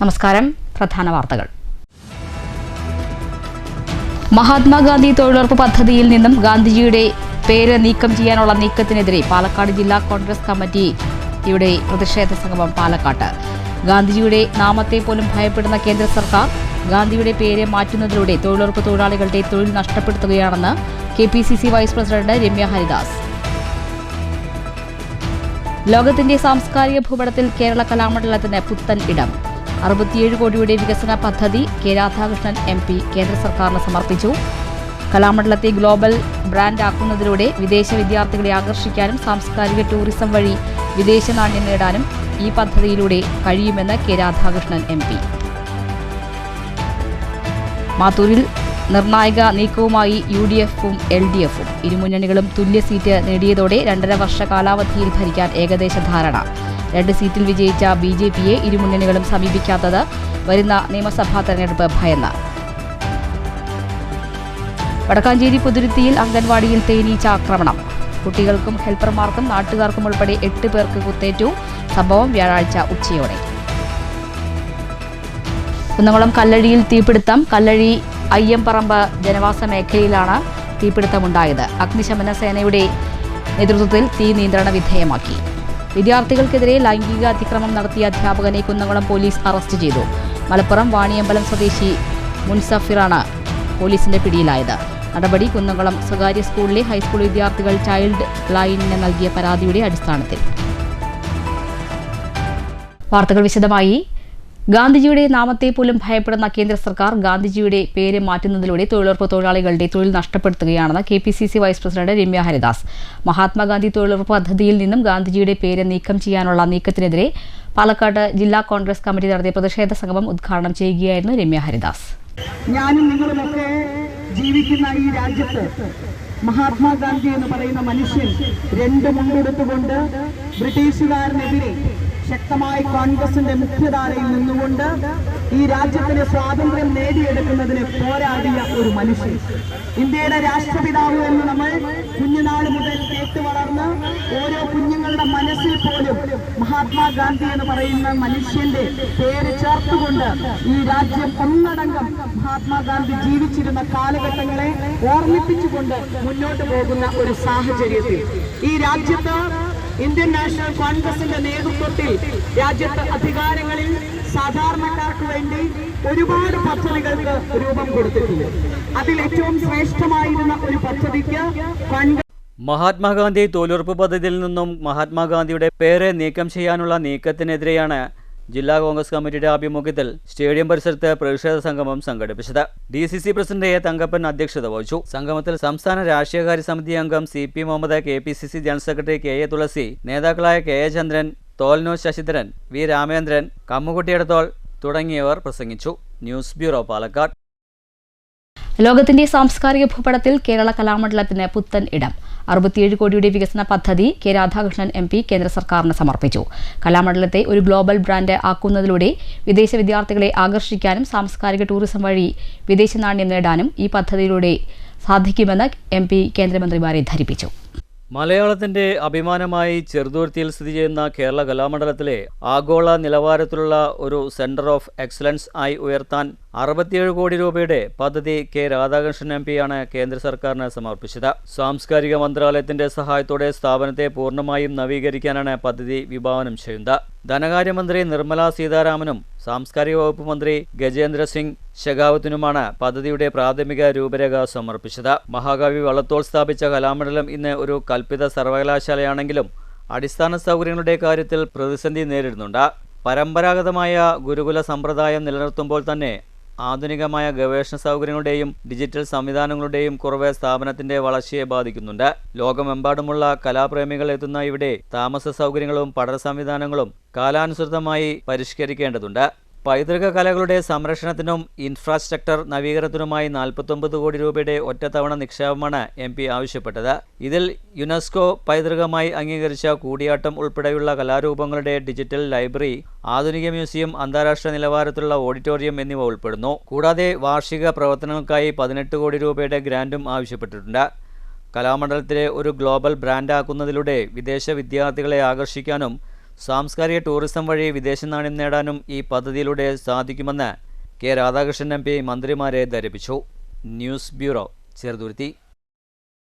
നമസ്കാരം. പ്രധാന വാർത്തകൾ. മഹാത്മാഗാന്ധി തൊഴിലുറപ്പ് പദ്ധതിയിൽ നിന്നും ഗാന്ധിജിയുടെ പേര് നീക്കം ചെയ്യാനുള്ള നീക്കത്തിനെതിരെ പാലക്കാട് ജില്ലാ കോൺഗ്രസ് കമ്മിറ്റിയുടെ പ്രതിഷേധ സംഗമം പാലക്കാട്ട്. ഗാന്ധിജിയുടെ നാമത്തെ പോലും ഭയപ്പെടുന്ന കേന്ദ്ര സർക്കാർ ഗാന്ധിയുടെ പേര് മാറ്റുന്നതിലൂടെ തൊഴിലുറപ്പ് തൊഴിലാളികളുടെ തൊഴിൽ നഷ്ടപ്പെടുത്തുകയാണെന്ന് KPCC vice president Ramya Haridas. ലോകത്തിന്റെ സാംസ്കാരിക ഭൂപടത്തിൽ കേരള കലാമണ്ഡലത്തിന് പുത്തൻ ഇടം. 67 കോടിയുടെ വികസന പദ്ധതി കെ രാധാകൃഷ്ണൻ MP കേന്ദ്ര സർക്കാരിന് സമർപ്പിച്ചു. കലാമണ്ഡലത്തെ ഗ്ലോബൽ ബ്രാൻഡ് ആക്കുന്നതിലൂടെ വിദേശ വിദ്യാർത്ഥികളെ ആകർഷിക്കാനും സാംസ്കാരിക ടൂറിസം വഴി വിദേശ നാണ്യം നേടാനും ഈ പദ്ധതിയിലൂടെ കഴിയുമെന്ന് കെ രാധാകൃഷ്ണൻ MP. മാത്തൂരിൽ നിർണായക നീക്കവുമായി UDF-ഉം LDF-ഉം. ഇരുമുന്നണികളും തുല്യ സീറ്റ് നേടിയതോടെ 2.5 വർഷ കാലാവധിയിൽ ഭരിക്കാൻ ഏകദേശ ധാരണ. 2 സീറ്റിൽ വിജയിച്ച BJP-യെ ഇരുമുന്നണികളും സമീപിക്കാത്തത് വരുന്ന നിയമസഭാ തെരഞ്ഞെടുപ്പ് ഭയന്ന്. വടക്കാഞ്ചേരി പുതുരുത്തിയിൽ അംഗൻവാടിയിൽ തേനീച്ച ആക്രമണം. കുട്ടികൾക്കും ഹെൽപ്പർമാർക്കും നാട്ടുകാർക്കും ഉൾപ്പെടെ 8 പേർക്ക് കുത്തേറ്റു. സംഭവം വ്യാഴാഴ്ച ഉച്ചയോടെ. കുന്നംകുളം കല്ലഴിയിൽ തീപിടുത്തം. കല്ലഴി അയ്യമ്പറമ്പ് ജനവാസ മേഖലയിലാണ് തീപിടുത്തമുണ്ടായത്. അഗ്നിശമന സേനയുടെ നേതൃത്വത്തിൽ തീ നിയന്ത്രണ വിധേയമാക്കി. വിദ്യാർത്ഥികൾക്കെതിരെ ലൈംഗിക അതിക്രമം നടത്തിയ അധ്യാപകനെ കുന്നംകുളം പോലീസ് അറസ്റ്റ് ചെയ്തു. മലപ്പുറം വാണിയമ്പലം സ്വദേശി മുൻസഫിറാണ് പോലീസിന്റെ പിടിയിലായത്. നടപടി കുന്നംകുളം സ്വകാര്യ സ്കൂളിലെ ഹൈസ്കൂൾ വിദ്യാർത്ഥികൾ ചൈൽഡ് ലൈനിന് നൽകിയ പരാതിയുടെ അടിസ്ഥാനത്തിൽ. വാർത്തകൾ വിശദമായി. ഗാന്ധിജിയുടെ നാമത്തെ പോലും ഭയപ്പെടുന്ന കേന്ദ്ര സർക്കാർ ഗാന്ധിജിയുടെ പേര് മാറ്റുന്നതിലൂടെ തൊഴിലുറപ്പ് തൊഴിലാളികളുടെ തൊഴിൽ നഷ്ടപ്പെടുത്തുകയാണെന്ന് KPCC vice president Ramya Haridas. Mahatma Gandhi തൊഴിലുറപ്പ് പദ്ധതിയിൽ നിന്നും ഗാന്ധിജിയുടെ പേര് നീക്കം ചെയ്യാനുള്ള നീക്കത്തിനെതിരെ പാലക്കാട് ജില്ലാ കോൺഗ്രസ് കമ്മിറ്റി നടത്തിയ പ്രതിഷേധ സംഗമം ഉദ്ഘാടനം ചെയ്യുകയായിരുന്നു രമ്യ ഹരിദാസ്. ഞാനും നിങ്ങളുമൊക്കെ ജീവിക്കുന്ന ഈ രാജ്യത്ത് മഹാത്മാഗാന്ധി എന്ന് പറയുന്ന മനുഷ്യൻ 2 മുണ്ടെടുത്തുകൊണ്ട് ബ്രിട്ടീഷുകാരനെതിരെ ശക്തമായി കോൺഗ്രസിന്റെ മുഖ്യധാരയിൽ നിന്നുകൊണ്ട് ഈ രാജ്യത്തിന് സ്വാതന്ത്ര്യം നേടിയെടുക്കുന്നതിന് പോരാടിയ ഒരു മനുഷ്യൻ. ഇന്ത്യയുടെ രാഷ്ട്രപിതാവ് എന്ന് നമ്മൾ കുഞ്ഞുനാൾ മുതൽ കേട്ടു വളർന്ന് ഓരോ കുഞ്ഞുങ്ങളുടെ മനസ്സിൽ പോലും മഹാത്മാഗാന്ധി എന്ന് പറയുന്ന മനുഷ്യന്റെ പേര് ചേർത്തുകൊണ്ട് ഈ രാജ്യം ഒന്നടങ്കം മഹാത്മാഗാന്ധി ജീവിച്ചിരുന്ന കാലഘട്ടങ്ങളെ ഓർമ്മിപ്പിച്ചുകൊണ്ട് മുന്നോട്ട് പോകുന്ന ഒരു സാഹചര്യത്തിൽ ഈ രാജ്യത്ത് ഇന്ത്യൻ നാഷണൽ കോൺഗ്രസിന്റെ നേതൃത്വത്തിൽ രാജ്യത്ത് അധികാരങ്ങളിൽ സാധാരണക്കാർക്ക് വേണ്ടി ഒരുപാട് പദ്ധതികൾക്ക് രൂപം കൊടുത്തിട്ടുണ്ട്. അതിൽ ഏറ്റവും ശ്രേഷ്ഠമായിരുന്ന ഒരു പദ്ധതിക്ക് മഹാത്മാഗാന്ധി തൊഴിലുറപ്പ് പദ്ധതിയിൽ നിന്നും മഹാത്മാഗാന്ധിയുടെ പേര് നീക്കം ചെയ്യാനുള്ള നീക്കത്തിനെതിരെയാണ് ജില്ലാ കോൺഗ്രസ് കമ്മിറ്റിയുടെ ആഭിമുഖ്യത്തിൽ സ്റ്റേഡിയം പരിസരത്ത് പ്രതിഷേധ സംഗമം സംഘടിപ്പിച്ചത്. DCC president A. തങ്കപ്പൻ അധ്യക്ഷത വഹിച്ചു. സംഗമത്തിൽ സംസ്ഥാന രാഷ്ട്രീയകാര്യ സമിതി അംഗം CP Muhammad, KPCC general secretary KA Thulasi, നേതാക്കളായ KA ചന്ദ്രൻ, തോൽനൂർ ശശിധരൻ, V. രാമേന്ദ്രൻ, കമ്മുകുട്ടിയടത്തോൾ തുടങ്ങിയവർ പ്രസംഗിച്ചു. News bureau, Palakkad. ലോകത്തിന്റെ സാംസ്കാരിക ഭൂപടത്തിൽ കേരള കലാമണ്ഡലത്തിന് പുത്തൻ ഇടം. 67 കോടിയുടെ വികസന പദ്ധതി കെ രാധാകൃഷ്ണൻ MP കേന്ദ്ര സർക്കാരിന് സമർപ്പിച്ചു. കലാമണ്ഡലത്തെ ഒരു ഗ്ലോബൽ ബ്രാൻഡ് ആക്കുന്നതിലൂടെ വിദേശ വിദ്യാർത്ഥികളെ ആകർഷിക്കാനും സാംസ്കാരിക ടൂറിസം വഴി വിദേശ നാണ്യം നേടാനും ഈ പദ്ധതിയിലൂടെ സാധിക്കുമെന്ന് MP കേന്ദ്രമന്ത്രിമാരെ ധരിപ്പിച്ചു. മലയാളത്തിന്റെ അഭിമാനമായി ചെറുതുരുത്തിയിൽ സ്ഥിതി ചെയ്യുന്ന കേരള കലാമണ്ഡലത്തിലെ ആഗോള നിലവാരത്തിലുള്ള ഒരു സെന്റർ ഓഫ് എക്സലൻസ് ആയി ഉയർത്താൻ 67 കോടി രൂപയുടെ പദ്ധതി കെ രാധാകൃഷ്ണൻ MP ആണ് കേന്ദ്ര സർക്കാരിന് സമർപ്പിച്ചത്. സാംസ്കാരിക മന്ത്രാലയത്തിന്റെ സഹായത്തോടെ സ്ഥാപനത്തെ പൂർണ്ണമായും നവീകരിക്കാനാണ് പദ്ധതി വിഭാവനം ചെയ്യുന്നത്. ധനകാര്യമന്ത്രി നിർമ്മല സീതാരാമനും സാംസ്കാരിക വകുപ്പ് മന്ത്രി ഗജേന്ദ്ര സിംഗ് ഷെഖാവത്തിനുമാണ് പദ്ധതിയുടെ പ്രാഥമിക രൂപരേഖ സമർപ്പിച്ചത്. മഹാകവി വള്ളത്തോൾ സ്ഥാപിച്ച കലാമണ്ഡലം ഇന്ന് ഒരു കൽപ്പിത സർവകലാശാലയാണെങ്കിലും അടിസ്ഥാന സൗകര്യങ്ങളുടെ കാര്യത്തിൽ പ്രതിസന്ധി നേരിടുന്നുണ്ട്. പരമ്പരാഗതമായ ഗുരുകുല സമ്പ്രദായം നിലനിർത്തുമ്പോൾ തന്നെ ആധുനികമായ ഗവേഷണ സൗകര്യങ്ങളുടെയും ഡിജിറ്റൽ സംവിധാനങ്ങളുടെയും കുറവ് സ്ഥാപനത്തിന്റെ വളർച്ചയെ ബാധിക്കുന്നുണ്ട്. ലോകമെമ്പാടുമുള്ള കലാപ്രേമികൾ എത്തുന്ന ഇവിടെ താമസ സൗകര്യങ്ങളും പഠന സംവിധാനങ്ങളും കാലാനുസൃതമായി പരിഷ്കരിക്കേണ്ടതുണ്ട്. പൈതൃക കലകളുടെ സംരക്ഷണത്തിനും ഇൻഫ്രാസ്ട്രക്ചർ നവീകരണത്തിനുമായി 49 കോടി രൂപയുടെ ഒറ്റത്തവണ നിക്ഷേപമാണ് MP ആവശ്യപ്പെട്ടത്. ഇതിൽ യുനെസ്കോ പൈതൃകമായി അംഗീകരിച്ച കൂടിയാട്ടം ഉൾപ്പെടെയുള്ള കലാരൂപങ്ങളുടെ ഡിജിറ്റൽ ലൈബ്രറി, ആധുനിക മ്യൂസിയം, അന്താരാഷ്ട്ര നിലവാരത്തിലുള്ള ഓഡിറ്റോറിയം എന്നിവ ഉൾപ്പെടുന്നു. കൂടാതെ വാർഷിക പ്രവർത്തനങ്ങൾക്കായി 18 കോടി രൂപയുടെ ഗ്രാന്റും ആവശ്യപ്പെട്ടിട്ടുണ്ട്. കലാമണ്ഡലത്തിലെ ഒരു ഗ്ലോബൽ ബ്രാൻഡാക്കുന്നതിലൂടെ വിദേശ വിദ്യാർത്ഥികളെ ആകർഷിക്കാനും സാംസ്കാരിക ടൂറിസം വഴി വിദേശ നാണ്യം നേടാനും ഈ പദ്ധതിയിലൂടെ സാധിക്കുമെന്ന് കെ രാധാകൃഷ്ണൻ MP മന്ത്രിമാരെ ധരിപ്പിച്ചു. News bureau, Cheruthuruthy.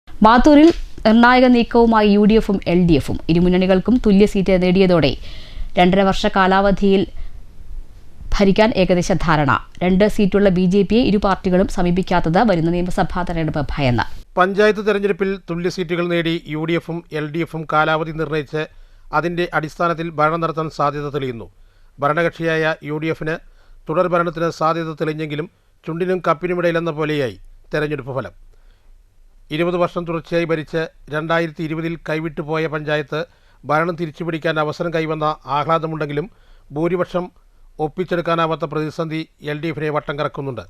മാത്തൂരിൽ നിർണായക നീക്കവുമായി UDFും LDFും ഇരുമുന്നണികൾക്കും തുല്യ സീറ്റ് നേടിയതോടെ 2.5 വർഷ കാലാവധിയിൽ ഭരിക്കാൻ ഏകദേശ ധാരണ. 2 സീറ്റുള്ള BJPയെ ഇരു പാർട്ടികളും സമീപിക്കാത്തത് വരുന്ന നിയമസഭാ തെരഞ്ഞെടുപ്പ് ഭയന്ന്. പഞ്ചായത്ത് തെരഞ്ഞെടുപ്പിൽ തുല്യ സീറ്റുകൾ നേടി UDFും LDFും കാലാവധി നിർണയിച്ച് അതിന്റെ അടിസ്ഥാനത്തിൽ ഭരണം നടത്താൻ സാധ്യത തെളിയുന്നു. ഭരണകക്ഷിയായ UDFന് തുടർ ഭരണത്തിന് സാധ്യത തെളിഞ്ഞെങ്കിലും ചുണ്ടിനും കപ്പിനുമിടയിലെന്ന പോലെയായി തെരഞ്ഞെടുപ്പ് ഫലം. 20 വർഷം തുടർച്ചയായി ഭരിച്ച് 2020 കൈവിട്ടുപോയ പഞ്ചായത്ത് ഭരണം തിരിച്ചുപിടിക്കാൻ അവസരം കൈവന്ന ആഹ്ലാദമുണ്ടെങ്കിലും ഭൂരിപക്ഷം ഒപ്പിച്ചെടുക്കാനാവാത്ത പ്രതിസന്ധി LDFനെ വട്ടം കറക്കുന്നുണ്ട്.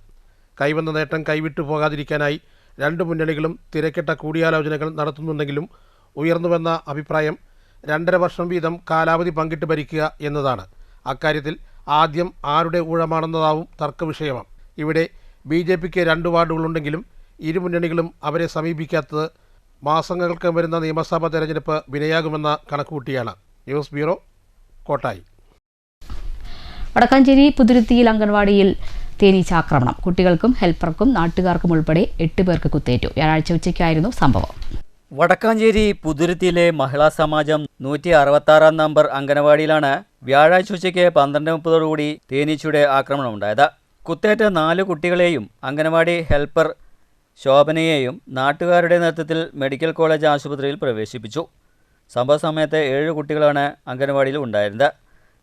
കൈവന്ന നേട്ടം കൈവിട്ടു പോകാതിരിക്കാനായി 2 മുന്നണികളും തിരക്കിട്ട കൂടിയാലോചനകൾ നടത്തുന്നുണ്ടെങ്കിലും ഉയർന്നുവന്ന അഭിപ്രായം 2.5 വർഷം വീതം കാലാവധി പങ്കിട്ട് ഭരിക്കുക എന്നതാണ്. അക്കാര്യത്തിൽ ആദ്യം ആരുടെ ഊഴമാണെന്നതാവും തർക്കവിഷയമാണ്. ഇവിടെ BJPക്ക് 2 വാർഡുകളുണ്ടെങ്കിലും ഇരു മുന്നണികളും അവരെ സമീപിക്കാത്തത് മാസങ്ങൾക്ക് വരുന്ന നിയമസഭാ തെരഞ്ഞെടുപ്പ് വിനയാകുമെന്ന കണക്കുകൂട്ടിയാണ്. News bureau, Kottayi. വടക്കാഞ്ചേരി പുതുരുത്തിയിൽ അംഗൻവാടിയിൽ തേനീച്ചാക്രമണം. കുട്ടികൾക്കും ഹെൽപ്പർക്കും നാട്ടുകാർക്കും ഉൾപ്പെടെ 8 പേർക്ക് കുത്തേറ്റു. വ്യാഴാഴ്ച ഉച്ചയ്ക്കായിരുന്നു സംഭവം. വടക്കാഞ്ചേരി പുതുരുത്തിയിലെ മഹിളാ സമാജം 166 നമ്പർ അംഗനവാടിയിലാണ് വ്യാഴാഴ്ച ഉച്ചയ്ക്ക് 12:30 തേനീച്ചയുടെ ആക്രമണമുണ്ടായത്. കുത്തേറ്റ 4 കുട്ടികളെയും അംഗനവാടി ഹെൽപ്പർ ശോഭനയെയും നാട്ടുകാരുടെ നേതൃത്വത്തിൽ മെഡിക്കൽ കോളേജ് ആശുപത്രിയിൽ പ്രവേശിപ്പിച്ചു. സംഭവ സമയത്ത് 7 കുട്ടികളാണ് അംഗനവാടിയിൽ ഉണ്ടായിരുന്നത്.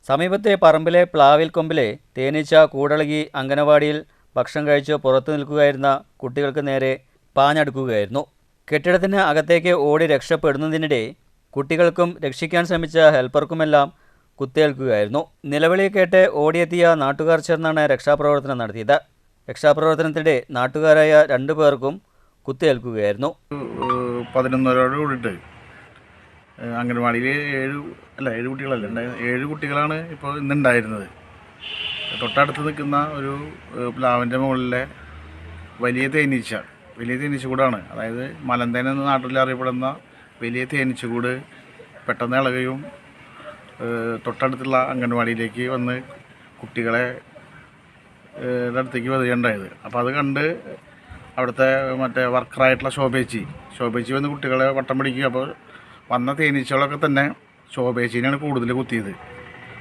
സമീപത്തെ പറമ്പിലെ പ്ലാവിൽ കൊമ്പിലെ തേനീച്ച കൂടളകി അംഗനവാടിയിൽ ഭക്ഷണം കഴിച്ച് പുറത്തു നിൽക്കുകയായിരുന്ന കുട്ടികൾക്ക് നേരെ പാഞ്ഞടുക്കുകയായിരുന്നു. കെട്ടിടത്തിന് അകത്തേക്ക് ഓടി രക്ഷപ്പെടുന്നതിനിടെ കുട്ടികൾക്കും രക്ഷിക്കാൻ ശ്രമിച്ച ഹെൽപ്പർക്കുമെല്ലാം കുത്തേൽക്കുകയായിരുന്നു. നിലവിളി കേട്ട് ഓടിയെത്തിയ നാട്ടുകാർ ചേർന്നാണ് രക്ഷാപ്രവർത്തനം നടത്തിയത്. രക്ഷാപ്രവർത്തനത്തിനിടെ നാട്ടുകാരായ 2 പേർക്കും കുത്തേൽക്കുകയായിരുന്നു. 11 കൂടിയിട്ട് അംഗൻവാടിയിൽ 7 കുട്ടികളല്ല 7 കുട്ടികളാണ് ഇപ്പോൾ ഇന്നുണ്ടായിരുന്നത്. തൊട്ടടുത്ത് നിൽക്കുന്ന ഒരു പ്ലാവിൻ്റെ മുകളിലെ വലിയ തേനീച്ചകൂടാണ്. അതായത് മലന്തേൻ എന്ന നാട്ടിൽ അറിയപ്പെടുന്ന വലിയ തേനീച്ചകൂട് പെട്ടെന്ന് ഇളകുകയും തൊട്ടടുത്തുള്ള അംഗൻവാടിയിലേക്ക് വന്ന് കുട്ടികളെ അടുത്തേക്ക് വരികയുണ്ടായത്. അപ്പോൾ അത് കണ്ട് അവിടുത്തെ മറ്റേ വർക്കറായിട്ടുള്ള ശോഭേച്ചി വന്ന് കുട്ടികളെ വട്ടം പിടിക്കുക. അപ്പോൾ വന്ന തേനീച്ചകളൊക്കെ തന്നെ ശോഭേച്ചിനെയാണ് കൂടുതൽ കുത്തിയത്.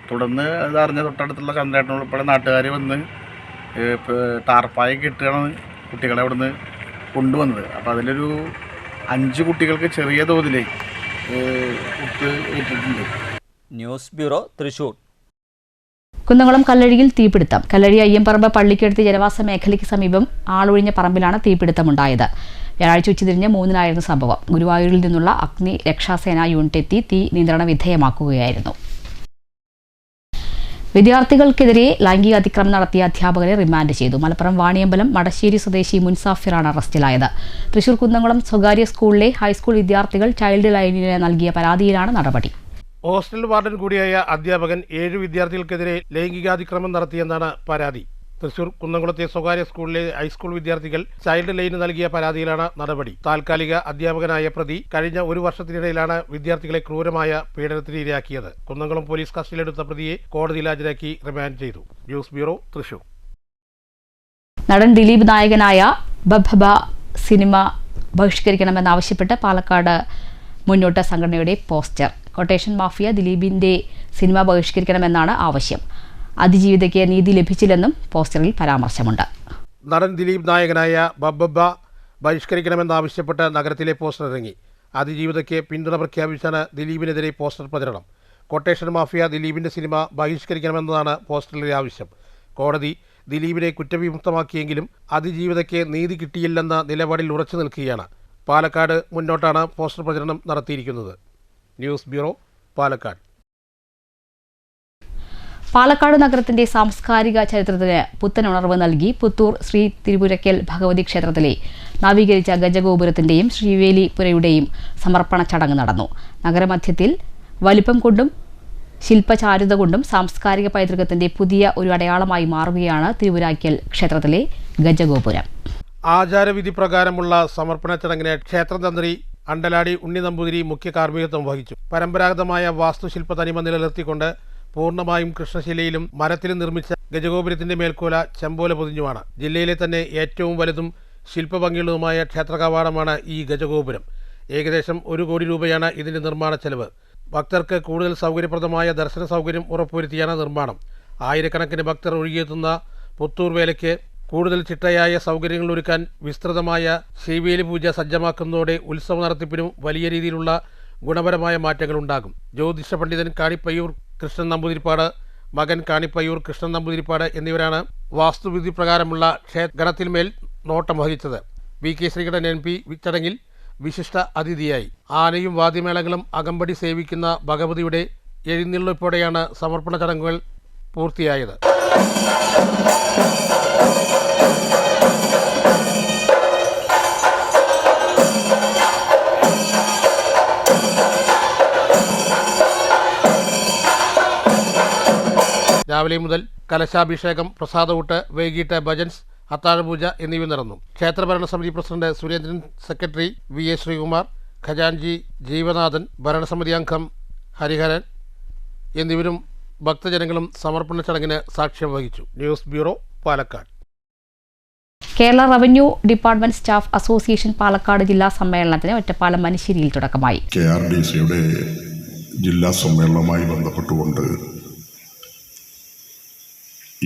തുടർന്ന് അതറിഞ്ഞ തൊട്ടടുത്തുള്ള ചന്ദ്രേട്ടൻ ഉൾപ്പെടെ നാട്ടുകാർ വന്ന് ടാർപ്പായൊക്കെ ഇട്ടാണ് കുട്ടികളെ അവിടുന്ന് കൊണ്ടുവന്നത്. അപ്പോൾ അതിലൊരു 5 കുട്ടികൾക്ക് ചെറിയ തോതിൽ കുത്ത് ഏറ്റിട്ടുണ്ട്. News bureau, Thrissur. കുന്നംകുളം കല്ലഴിയിൽ തീപിടുത്തം. കല്ലഴി അയ്യമ്പറമ്പ് പള്ളിക്കടുത്ത് ജനവാസ മേഖലയ്ക്ക് സമീപം ആളൊഴിഞ്ഞ പറമ്പിലാണ് തീപിടുത്തമുണ്ടായത്. വ്യാഴാഴ്ച ഉച്ചതിരിഞ്ഞ് 3-നായിരുന്നു സംഭവം. ഗുരുവായൂരിൽ നിന്നുള്ള അഗ്നി രക്ഷാസേന യൂണിറ്റ് എത്തി തീ നിയന്ത്രണ വിധേയമാക്കുകയായിരുന്നു. വിദ്യാർത്ഥികൾക്കെതിരെ ലൈംഗിക അതിക്രമം നടത്തിയ അധ്യാപകരെ റിമാൻഡ് ചെയ്തു. മലപ്പുറം വാണിയമ്പലം മടശ്ശേരി സ്വദേശി മുൻസാഫിറാണ് അറസ്റ്റിലായത്. തൃശൂർ കുന്നംകുളം സ്വകാര്യ സ്കൂളിലെ ഹൈസ്കൂൾ വിദ്യാർത്ഥികൾ ചൈൽഡ് ലൈനിന് നൽകിയ പരാതിയിലാണ് നടപടി. ഹോസ്റ്റൽ വാർഡൻ കൂടിയായ അധ്യാപകൻ 7 വിദ്യാർത്ഥികൾക്കെതിരെ ലൈംഗികാതിക്രമം നടത്തിയെന്നാണ് പരാതി. തൃശൂർ കുന്നംകുളത്തെ സ്വകാര്യ സ്കൂളിലെ ഹൈസ്കൂൾ വിദ്യാർത്ഥികൾ ചൈൽഡ് ലൈന് നൽകിയ പരാതിയിലാണ് നടപടി. താൽക്കാലിക അധ്യാപകനായ പ്രതി കഴിഞ്ഞ 1 വർഷത്തിനിടയിലാണ് വിദ്യാർത്ഥികളെ ക്രൂരമായ പീഡനത്തിന് ഇരയാക്കിയത്. കുന്നംകുളം പോലീസ് കസ്റ്റഡിയിലെടുത്ത പ്രതിയെ കോടതിയിൽ ഹാജരാക്കി റിമാൻഡ് ചെയ്തു. News bureau, Thrissur. നടൻ ദിലീപ് നായകനായ ബബ്ബ സിനിമ ബഹിഷ്കരിക്കണമെന്നാവശ്യപ്പെട്ട് പാലക്കാട് മുന്നോട്ട് സംഘടനയുടെ പോസ്റ്റർ. കൊട്ടേഷൻ മാഫിയ ദിലീപിന്റെ സിനിമ ബഹിഷ്കരിക്കണമെന്നാണ് ആവശ്യം. അതിജീവിതയ്ക്ക് നീതി ലഭിച്ചില്ലെന്നും പോസ്റ്ററിൽ പരാമർശമുണ്ട്. നടൻ ദിലീപ് നായകനായ ബബ്ബ ബഹിഷ്കരിക്കണമെന്നാവശ്യപ്പെട്ട് നഗരത്തിലെ പോസ്റ്റർ ഇറങ്ങി. അതിജീവിതയ്ക്ക് പിന്തുണ പ്രഖ്യാപിച്ചാണ് ദിലീപിനെതിരെ പോസ്റ്റർ പ്രചരണം. കൊട്ടേഷൻ മാഫിയ ദിലീപിന്റെ സിനിമ ബഹിഷ്കരിക്കണമെന്നതാണ് പോസ്റ്ററിലെ ആവശ്യം. കോടതി ദിലീപിനെ കുറ്റവിമുക്തമാക്കിയെങ്കിലും അതിജീവിതയ്ക്ക് നീതി കിട്ടിയില്ലെന്ന നിലപാടിൽ ഉറച്ചു നിൽക്കുകയാണ്. പാലക്കാട് മുന്നോട്ടാണ് പോസ്റ്റർ പ്രചരണം നടത്തിയിരിക്കുന്നത്. News bureau, Palakkad. പാലക്കാട് നഗരത്തിന്റെ സാംസ്കാരിക ചരിത്രത്തിന് പുത്തൻ ഉണർവ് നൽകി പുത്തൂർ ശ്രീ തിരുപുരയ്ക്കൽ ഭഗവതി ക്ഷേത്രത്തിലെ നവീകരിച്ച ഗജഗോപുരത്തിന്റെയും ശ്രീവേലിപ്പുരയുടെയും സമർപ്പണ ചടങ്ങ് നടന്നു. നഗരമധ്യത്തിൽ വലിപ്പം കൊണ്ടും ശില്പചാരുത കൊണ്ടും സാംസ്കാരിക പൈതൃകത്തിന്റെ പുതിയ ഒരു അടയാളമായി മാറുകയാണ് തിരുപുരയ്ക്കൽ ക്ഷേത്രത്തിലെ ഗജഗോപുരം. ആചാരവിധി പ്രകാരമുള്ള സമർപ്പണ ചടങ്ങിന് ക്ഷേത്രതന്ത്രി അണ്ടലാടി ഉണ്ണി നമ്പൂതിരി മുഖ്യ കാർമ്മികത്വം വഹിച്ചു. പരമ്പരാഗതമായ വാസ്തുശില്പ തനിമ നിലനിർത്തിക്കൊണ്ട് പൂർണ്ണമായും കൃഷ്ണശിലയിലും മരത്തിലും നിർമ്മിച്ച ഗജഗോപുരത്തിന്റെ മേൽക്കൂല ചെമ്പോല പൊതിഞ്ഞുമാണ്. ജില്ലയിലെ തന്നെ ഏറ്റവും വലുതും ശില്പഭംഗിയുള്ളതുമായ ക്ഷേത്രകവാടമാണ് ഈ ഗജഗോപുരം. ഏകദേശം 1 കോടി രൂപയാണ് ഇതിന്റെ നിർമ്മാണ ചെലവ്. ഭക്തർക്ക് കൂടുതൽ സൗകര്യപ്രദമായ ദർശന സൗകര്യം ഉറപ്പുവരുത്തിയാണ് നിർമ്മാണം. ആയിരക്കണക്കിന് ഭക്തർ ഒഴുകിയെത്തുന്ന പുത്തൂർ വേലയ്ക്ക് കൂടുതൽ ചിട്ടയായ സൗകര്യങ്ങൾ ഒരുക്കാൻ വിസ്തൃതമായ ശീവേലി പൂജ സജ്ജമാക്കുന്നതോടെ ഉത്സവ നടത്തിപ്പിനും വലിയ രീതിയിലുള്ള ഗുണപരമായ മാറ്റങ്ങൾ ഉണ്ടാകും. ജ്യോതിഷ പണ്ഡിതൻ കാണിപ്പയ്യൂർ കൃഷ്ണൻ നമ്പൂതിരിപ്പാട്, മകൻ കാണിപ്പയ്യൂർ കൃഷ്ണൻ നമ്പൂതിരിപ്പാട് എന്നിവരാണ് വാസ്തുവിധി പ്രകാരമുള്ള ക്ഷേത്രഗണത്തിന്മേൽ നോട്ടം വഹിച്ചത്. VK ശ്രീകണ്ഠൻ MP ചടങ്ങിൽ വിശിഷ്ട അതിഥിയായി. ആനയും വാദ്യമേളങ്ങളും അകമ്പടി സേവിക്കുന്ന ഭഗവതിയുടെ എഴുന്നള്ളിപ്പോടെയാണ് സമർപ്പണ ചടങ്ങുകൾ പൂർത്തിയായത്. രാവിലെ മുതൽ കലശാഭിഷേകം, പ്രസാദഊട്ട്, വൈകിട്ട് ഭജൻസ്, അത്താഴപൂജ എന്നിവ നടന്നു. ക്ഷേത്രഭരണസമിതി president Surendran, secretary VA Sreekumar, ഖജാൻജി ജീവനാഥൻ, ഭരണസമിതി അംഗം ഹരിഹരൻ എന്നിവരും ഭക്തജനങ്ങളും സമർപ്പണ ചടങ്ങിന് സാക്ഷ്യം വഹിച്ചു. News bureau, Palakkad. Kerala revenue department staff association Palakkad ജില്ലാ സമ്മേളനത്തിന് ഒറ്റപ്പാലം മനുഷ്യരിയിൽ തുടക്കമായി. KRDCയുടെ ജില്ലാ സമ്മേളനവുമായി ബന്ധപ്പെട്ടുകൊണ്ട്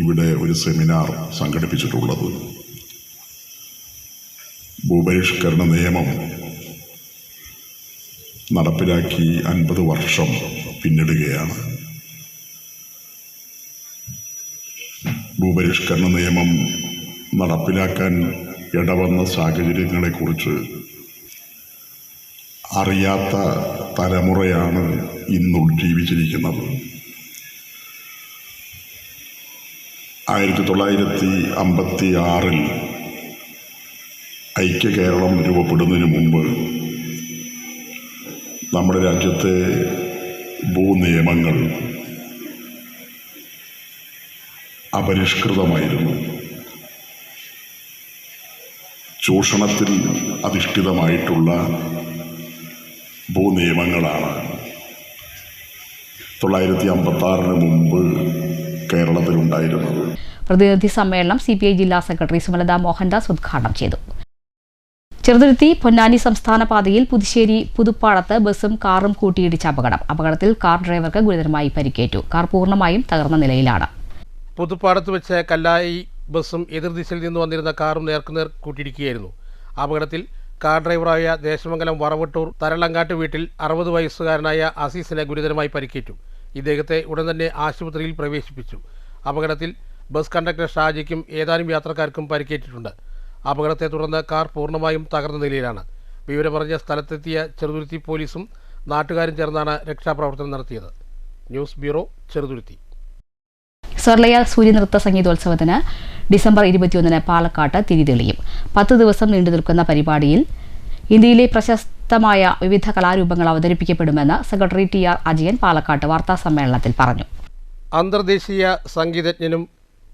ഇവിടെ ഒരു സെമിനാർ സംഘടിപ്പിച്ചിട്ടുള്ളത് ഭൂപരിഷ്കരണ നിയമം നടപ്പിലാക്കി 50 വർഷം പിന്നിടുകയാണ്. ഭൂപരിഷ്കരണ നിയമം നടപ്പിലാക്കാൻ ഇടവന്ന സാഹചര്യങ്ങളെക്കുറിച്ച് അറിയാത്ത തലമുറയാണ് ഇന്നും ജീവിച്ചിരിക്കുന്നത്. 1956 ഐക്യ കേരളം രൂപപ്പെടുന്നതിന് മുമ്പ് നമ്മുടെ രാജ്യത്തെ ഭൂനിയമങ്ങൾ അപരിഷ്കൃതമായിരുന്നു. ചൂഷണത്തിൽ അധിഷ്ഠിതമായിട്ടുള്ള ഭൂനിയമങ്ങളാണ് 1956 മുമ്പ് കേരളത്തിലുണ്ടായിരുന്നത്. പ്രതിനിധി സമ്മേളനം CPI ജില്ലാ സെക്രട്ടറി സുമലത മോഹൻദാസ് ഉദ്ഘാടനം ചെയ്തു. ചെറുതുരുത്തി പൊന്നാനി സംസ്ഥാന പാതയിൽ പുതുശ്ശേരി പുതുപ്പാടത്ത് ബസും കാറും കൂട്ടിയിടിച്ച അപകടത്തിൽ കാർ ഡ്രൈവർക്ക് ഗുരുതരമായി പരിക്കേറ്റു. കാർ പൂർണ്ണമായും തകർന്ന നിലയിലാണ്. പുതുപ്പാടത്ത് വെച്ച് കല്ലായി ബസും എതിർദിശയിൽ നിന്ന് വന്നിരുന്ന കാറും നേർക്കുനേർ കൂട്ടിയിടിക്കുകയായിരുന്നു. അപകടത്തിൽ കാർ ഡ്രൈവറായ ദേശമംഗലം വറവട്ടൂർ തരളങ്ങാട്ട് വീട്ടിൽ 60 വയസ്സുകാരനായ അസീസിന് ഗുരുതരമായി പരിക്കേറ്റു. ഇദ്ദേഹത്തെ ഉടൻ തന്നെ ആശുപത്രിയിൽ പ്രവേശിപ്പിച്ചു. അപകടത്തിൽ ബസ് കണ്ടക്ടർ ഷാജിക്കും ഏതാനും യാത്രക്കാർക്കും പരിക്കേറ്റിട്ടുണ്ട്. അപകടത്തെ തുടർന്ന് കാർ പൂർണ്ണമായും തകർന്ന നിലയിലാണ്. വിവരമറിഞ്ഞ സ്ഥലത്തെത്തിയ ചെറുതുരുത്തി പോലീസും നാട്ടുകാരും ചേർന്നാണ് രക്ഷാപ്രവർത്തനം നടത്തിയത്. News bureau, Cheruthuruthy. സ്വർലയ സൂര്യനൃത്ത സംഗീതോത്സവത്തിന് ഡിസംബർ 21 പാലക്കാട്ട് തിരിതെളിയും. 10 ദിവസം നീണ്ടു നിൽക്കുന്ന പരിപാടിയിൽ ഇന്ത്യയിലെ പ്രശസ്തമായ വിവിധ കലാരൂപങ്ങൾ അവതരിപ്പിക്കപ്പെടുമെന്ന് സെക്രട്ടറി TR അജയൻ പാലക്കാട്ട് വാർത്താസമ്മേളനത്തിൽ പറഞ്ഞു. അന്തർദേശീയ സംഗീതജ്ഞനും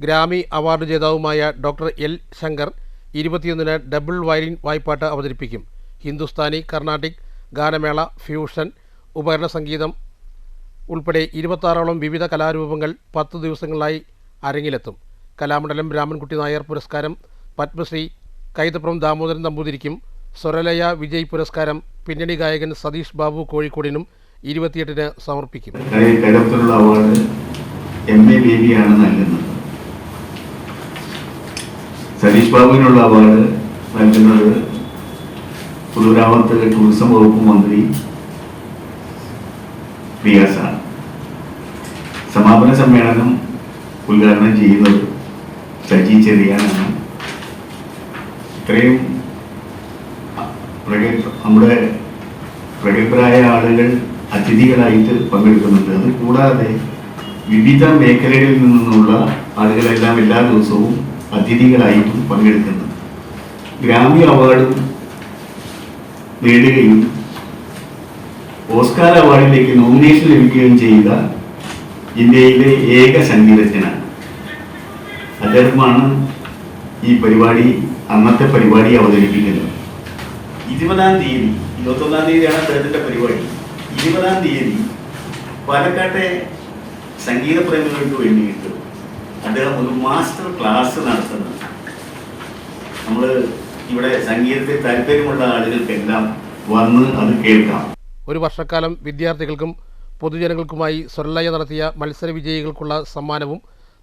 ഗ്രാമി അവാർഡ് ജേതാവുമായ doctor L Shankar 21 double violin വായ്പാട്ട് അവതരിപ്പിക്കും. ഹിന്ദുസ്ഥാനി, കർണാട്ടിക്, ഗാനമേള, ഫ്യൂഷൻ, ഉപകരണ സംഗീതം ഉൾപ്പെടെ 26ഓളം വിവിധ കലാരൂപങ്ങൾ 10 ദിവസങ്ങളിലായി അരങ്ങിലെത്തും. കലാമണ്ഡലം രാമൻകുട്ടി നായർ പുരസ്കാരം പത്മശ്രീ കൈതപ്രം ദാമോദരൻ നമ്പൂതിരിക്കും, സ്വരലയ വിജയ് പുരസ്കാരം പിന്നണി ഗായകൻ സതീഷ് ബാബു കോഴിക്കോടിനും 28 സമർപ്പിക്കും. കേരളത്തിലുള്ള അവാർഡ് MA ബേബിയാണ് നൽകുന്നത്. സതീഷ് ബാബുവിനുള്ള അവാർഡ് നൽകുന്നത് പൊതുമരാമത്ത് ടൂറിസം വകുപ്പ് മന്ത്രി റിയാസാണ്. സമാപന സമ്മേളനം ഉദ്ഘാടനം ചെയ്യുന്നത് സജി ചെറിയാനാണ്. ഇത്രയും നമ്മുടെ പ്രഗത്ഭരായ ആളുകൾ അതിഥികളായിട്ട് പങ്കെടുക്കുന്നുണ്ട്. അത് കൂടാതെ വിവിധ മേഖലകളിൽ നിന്നുള്ള ആളുകളെല്ലാം എല്ലാ ദിവസവും അതിഥികളായിട്ടും പങ്കെടുക്കുന്നുണ്ട്. ഗ്രാമി അവാർഡും നേടുകയും ഓസ്കാർ അവാർഡിലേക്ക് നോമിനേഷൻ ലഭിക്കുകയും ചെയ്ത ഇന്ത്യയിലെ ഏക സംഗീതജ്ഞനാണ് അദ്ദേഹമാണ് ഈ പരിപാടി, അന്നത്തെ പരിപാടി അവതരിപ്പിക്കുന്നത്. 20-ാം തീയതി 21-ാം തീയതിയാണ് അദ്ദേഹത്തിൻ്റെ പരിപാടി. 20-ാം തീയതി പാലക്കാട്ടെ സംഗീത പ്രേമികൾക്ക് വേണ്ടിയിട്ട് അദ്ദേഹം ഒരു മാസ്റ്റർ ക്ലാസ് നടത്തുന്നത്. നമ്മൾ ഇവിടെ സംഗീതത്തിൽ താല്പര്യമുള്ള ആളുകൾക്കെല്ലാം വന്ന് അത് കേൾക്കാം. ഒരു വർഷക്കാലം വിദ്യാർത്ഥികൾക്കും പൊതുജനങ്ങൾക്കുമായി സ്വരലയ നടത്തിയ മത്സര വിജയികൾക്കുള്ള സമ്മാനവും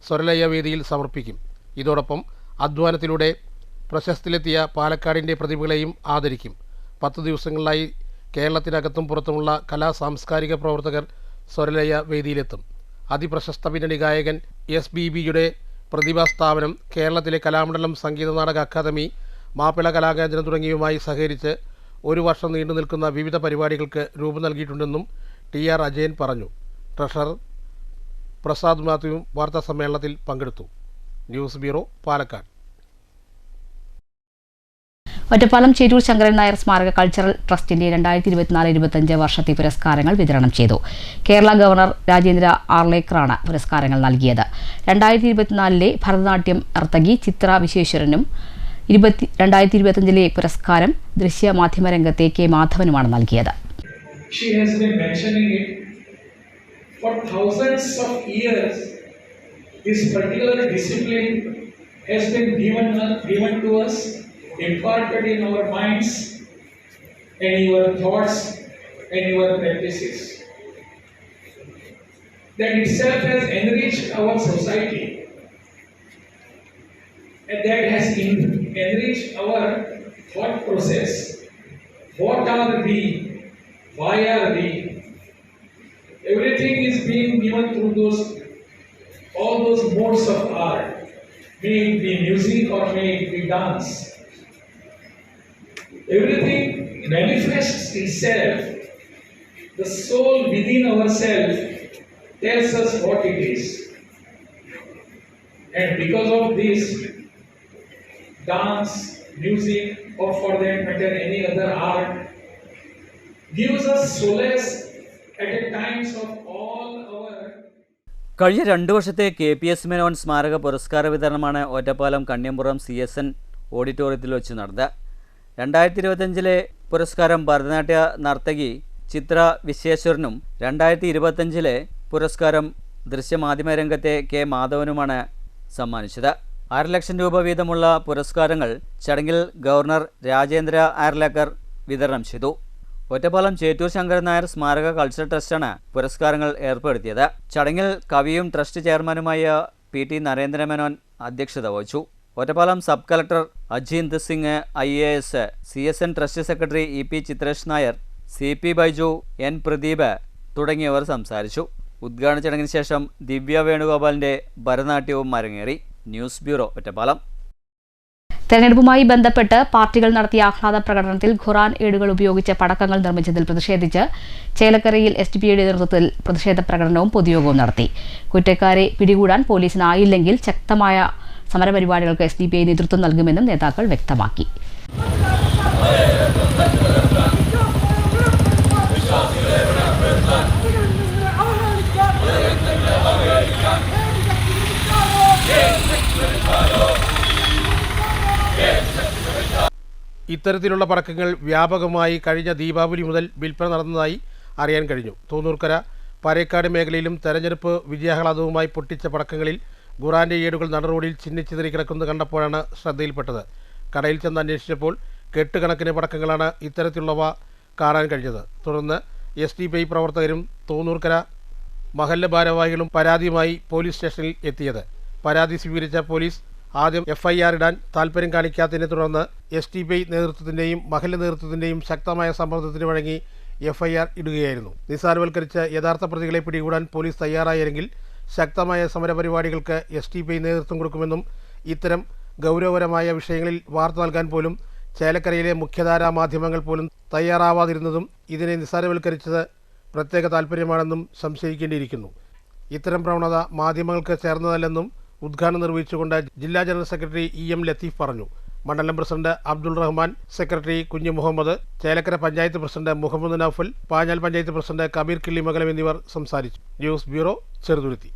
സ്വരലയ വേദിയിൽ സമർപ്പിക്കും. ഇതോടൊപ്പം അധ്വാനത്തിലൂടെ പ്രശസ്തിയിലെത്തിയ പാലക്കാടിൻ്റെ പ്രതിഭകളെയും ആദരിക്കും. 10 ദിവസങ്ങളിലായി കേരളത്തിനകത്തും പുറത്തുമുള്ള സാംസ്കാരിക പ്രവർത്തകർ സ്വരലയ വേദിയിലെത്തും. അതിപ്രശസ്ത പിന്നണി ഗായകൻ SBBയുടെ പ്രതിഭാസ്ഥാപനം, കേരളത്തിലെ കലാമണ്ഡലം സംഗീത നാടക അക്കാദമി, മാപ്പിള കലാകേന്ദ്രം തുടങ്ങിയവയുമായി സഹകരിച്ച് 1 വർഷം നീണ്ടു നിൽക്കുന്ന വിവിധ പരിപാടികൾക്ക് രൂപം നൽകിയിട്ടുണ്ടെന്നും TR അജയൻ പറഞ്ഞു. ട്രഷറർ പ്രസാദ് മാത്യുവും വാർത്താസമ്മേളനത്തിൽ പങ്കെടുത്തു. News bureau, Palakkad. ഒറ്റപ്പാലം ചേറ്റൂർ ശങ്കരൻ നായർ സ്മാരക കൾച്ചറൽ ട്രസ്റ്റിന്റെ 2024-25 വർഷത്തെ പുരസ്കാരങ്ങൾ വിതരണം ചെയ്തു. കേരള ഗവർണർ രാജേന്ദ്ര ആർലേക്കറാണ് പുരസ്കാരങ്ങൾ നൽകിയത്. 2024 ഭരതനാട്യം നർത്തകി ചിത്ര വിശ്വേശ്വരനും 2025 പുരസ്കാരം ദൃശ്യമാധ്യമ രംഗത്തെ K മാധവനുമാണ് നൽകിയത്. She has been mentioning it for thousands of years. This particular discipline has been given to us, imparted in our minds and your thoughts and your practices. That itself has enriched our society, and that has enriched our thought process. What are we? Why are we? Everything is being given through all those modes of art. May it be music or may it be dance. Everything manifests itself. The soul within ourselves tells us what it is. And because of this, dance, music, or for that matter any other art, gives us solace at the times of all our. കഴിഞ്ഞ 2 വർഷത്തെ KPS Menon സ്മാരക പുരസ്കാര വിതരണമാണ് Ottapalam Kanniyampuram CSN ഓഡിറ്റോറിയത്തിൽ വെച്ച് നടന്നത്. 2025 പുരസ്കാരം ഭരതനാട്യ നർത്തകി ചിത്ര വിശ്വേശ്വരനും 2025 പുരസ്കാരം ദൃശ്യമാധ്യമ രംഗത്തെ K മാധവനുമാണ് സമ്മാനിച്ചത്. 6 ലക്ഷം രൂപ വീതമുള്ള പുരസ്കാരങ്ങൾ ചടങ്ങിൽ ഗവർണർ രാജേന്ദ്ര ആർലേക്കർ വിതരണം ചെയ്തു. ഒറ്റപ്പാലം ചേറ്റൂർ ശങ്കരൻ നായർ സ്മാരക കൾച്ചറൽ ട്രസ്റ്റാണ് പുരസ്കാരങ്ങൾ ഏർപ്പെടുത്തിയത്. ചടങ്ങിൽ കവിയും ട്രസ്റ്റ് ചെയർമാനുമായ PT നരേന്ദ്രമേനോൻ അധ്യക്ഷത വഹിച്ചു. Ottapalam sub collector Ajeenth Singh IAS, CSN trust secretary EP Chithresh Nair, CP Baiju, N Pradeep തുടങ്ങിയവർ സംസാരിച്ചു. ഉദ്ഘാടന ചടങ്ങിന് ശേഷം ദിവ്യ വേണുഗോപാലിന്റെ ഭരതനാട്യവും അരങ്ങേറി. News bureau, Ottapalam. തെരഞ്ഞെടുപ്പുമായി ബന്ധപ്പെട്ട് പാർട്ടികൾ നടത്തിയ ആഹ്ലാദ പ്രകടനത്തിൽ ഖുറാൻ ഏടുകൾ ഉപയോഗിച്ച് പടക്കങ്ങൾ നിർമ്മിച്ചതിൽ പ്രതിഷേധിച്ച് ചേലക്കരയിൽ SDPയുടെ നേതൃത്വത്തിൽ പ്രതിഷേധ പ്രകടനവും പൊതുയോഗവും നടത്തി. കുറ്റക്കാരെ പിടികൂടാൻ പോലീസിനായില്ലെങ്കിൽ ശക്തമായ സമരപരിപാടികൾക്ക് SDPI നേതൃത്വം നൽകുമെന്നും നേതാക്കൾ വ്യക്തമാക്കി. ഇത്തരത്തിലുള്ള പടക്കങ്ങൾ വ്യാപകമായി കഴിഞ്ഞ ദീപാവലി മുതൽ വിൽപ്പന നടന്നതായി അറിയാൻ കഴിഞ്ഞു. തൂന്നൂർക്കര, പാരേക്കാട് മേഖലയിലും തെരഞ്ഞെടുപ്പ് വിജയാഹ്ലാദവുമായി പൊട്ടിച്ച പടക്കങ്ങളിൽ ഖുറാന്റെ ഏടുകൾ നടറോഡിൽ ചിന്നിച്ചിതറി കിടക്കുന്നത് കണ്ടപ്പോഴാണ് ശ്രദ്ധയിൽപ്പെട്ടത്. കടയിൽ ചെന്ന് അന്വേഷിച്ചപ്പോൾ കെട്ടുകണക്കിന് പടക്കങ്ങളാണ് ഇത്തരത്തിലുള്ളവ കാണാൻ കഴിഞ്ഞത്. തുടർന്ന് SDPI പ്രവർത്തകരും തൂന്നൂർക്കര മഹല്ല് ഭാരവാഹികളും പരാതിയുമായി പോലീസ് സ്റ്റേഷനിൽ എത്തിയത്. പരാതി സ്വീകരിച്ച പോലീസ് ആദ്യം FIR ഇടാൻ താൽപ്പര്യം കാണിക്കാത്തതിനെ തുടർന്ന് SDPI നേതൃത്വത്തിൻ്റെയും മഹല്ല് നേതൃത്വത്തിൻ്റെയും ശക്തമായ സമ്മർദ്ദത്തിന് വഴങ്ങി FIR ഇടുകയായിരുന്നു. നിസ്സാരവൽക്കരിച്ച യഥാർത്ഥ പ്രതികളെ പിടികൂടാൻ പോലീസ് തയ്യാറായെങ്കിൽ ശക്തമായ സമരപരിപാടികൾക്ക് SDPI നേതൃത്വം കൊടുക്കുമെന്നും ഇത്തരം ഗൗരവപരമായ വിഷയങ്ങളിൽ വാർത്ത നൽകാൻ പോലും ചേലക്കരയിലെ മുഖ്യധാരാ മാധ്യമങ്ങൾ പോലും തയ്യാറാവാതിരുന്നതും ഇതിനെ നിസ്സാരവൽക്കരിച്ചത് പ്രത്യേക താൽപ്പര്യമാണെന്നും സംശയിക്കേണ്ടിയിരിക്കുന്നു. ഇത്തരം പ്രവണത മാധ്യമങ്ങൾക്ക് ചേർന്നതല്ലെന്നും ഉദ്ഘാടനം നിർവഹിച്ചുകൊണ്ട് ജില്ലാ ജനറൽ സെക്രട്ടറി EM ലത്തീഫ് പറഞ്ഞു. മണ്ഡലം president Abdul Rahman, secretary Kunhu Muhammad, Chelakkara panchayat president Muhammad Noufal, Panjal panchayat president Kabeer Killimangalam എന്നിവർ സംസാരിച്ചു. News bureau, Cheruthuruthy.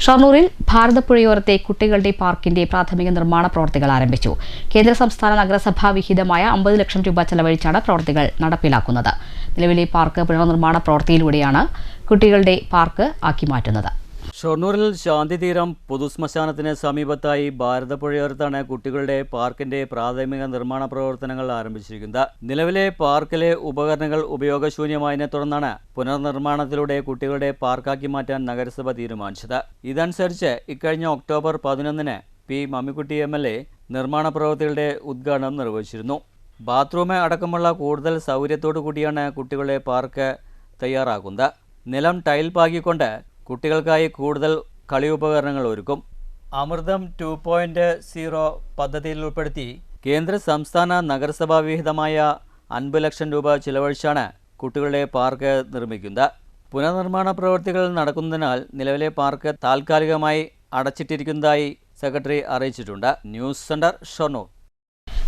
ഷൊർണൂരിൽ ഭാരതപ്പുഴയോരത്തെ കുട്ടികളുടെ പാർക്കിന്റെ പ്രാഥമിക നിർമ്മാണ പ്രവൃത്തികൾ ആരംഭിച്ചു. കേന്ദ്ര സംസ്ഥാന നഗരസഭാ വിഹിതമായ 50 ലക്ഷം രൂപ ചെലവഴിച്ചാണ് പ്രവൃത്തികൾ നടപ്പിലാക്കുന്നത്. നിലവിലെ പാർക്ക് പുനർനിർമ്മാണ പ്രവൃത്തിയിലൂടെയാണ് കുട്ടികളുടെ പാർക്ക് ആക്കി മാറ്റുന്നത്. ഷൊർണൂരിൽ ശാന്തിതീരം പൊതുശ്മശാനത്തിന് സമീപത്തായി ഭാരതപ്പുഴയോരത്താണ് കുട്ടികളുടെ പാർക്കിന്റെ പ്രാഥമിക നിർമ്മാണ പ്രവർത്തനങ്ങൾ ആരംഭിച്ചിരിക്കുന്നത്. നിലവിലെ പാർക്കിലെ ഉപകരണങ്ങൾ ഉപയോഗശൂന്യമായതിനെ തുടർന്നാണ് പുനർനിർമ്മാണത്തിലൂടെ കുട്ടികളുടെ പാർക്കാക്കി മാറ്റാൻ നഗരസഭ തീരുമാനിച്ചത്. ഇതനുസരിച്ച് ഇക്കഴിഞ്ഞ ഒക്ടോബർ 11 പി മമ്മിക്കുട്ടി MLA നിർമ്മാണ പ്രവൃത്തികളുടെ ഉദ്ഘാടനം നിർവഹിച്ചിരുന്നു. ബാത്റൂം അടക്കമുള്ള കൂടുതൽ സൗകര്യത്തോടു കൂടിയാണ് കുട്ടികളുടെ പാർക്ക് തയ്യാറാക്കുന്നത്. നിലം ടൈൽ പാകിക്കൊണ്ട് കുട്ടികൾക്കായി കൂടുതൽ കളി ഉപകരണങ്ങൾ ഒരുക്കും. അമൃതം 2.0 പദ്ധതിയിൽ ഉൾപ്പെടുത്തി കേന്ദ്ര സംസ്ഥാന നഗരസഭാ വിഹിതമായ 50 ലക്ഷം രൂപ ചിലവഴിച്ചാണ് കുട്ടികളുടെ പാർക്ക് നിർമ്മിക്കുന്നത്. പുനർനിർമ്മാണ പ്രവൃത്തികൾ നടക്കുന്നതിനാൽ നിലവിലെ പാർക്ക് താൽക്കാലികമായി അടച്ചിട്ടിരിക്കുന്നതായി സെക്രട്ടറി അറിയിച്ചിട്ടുണ്ട്. News centre, Shoranur.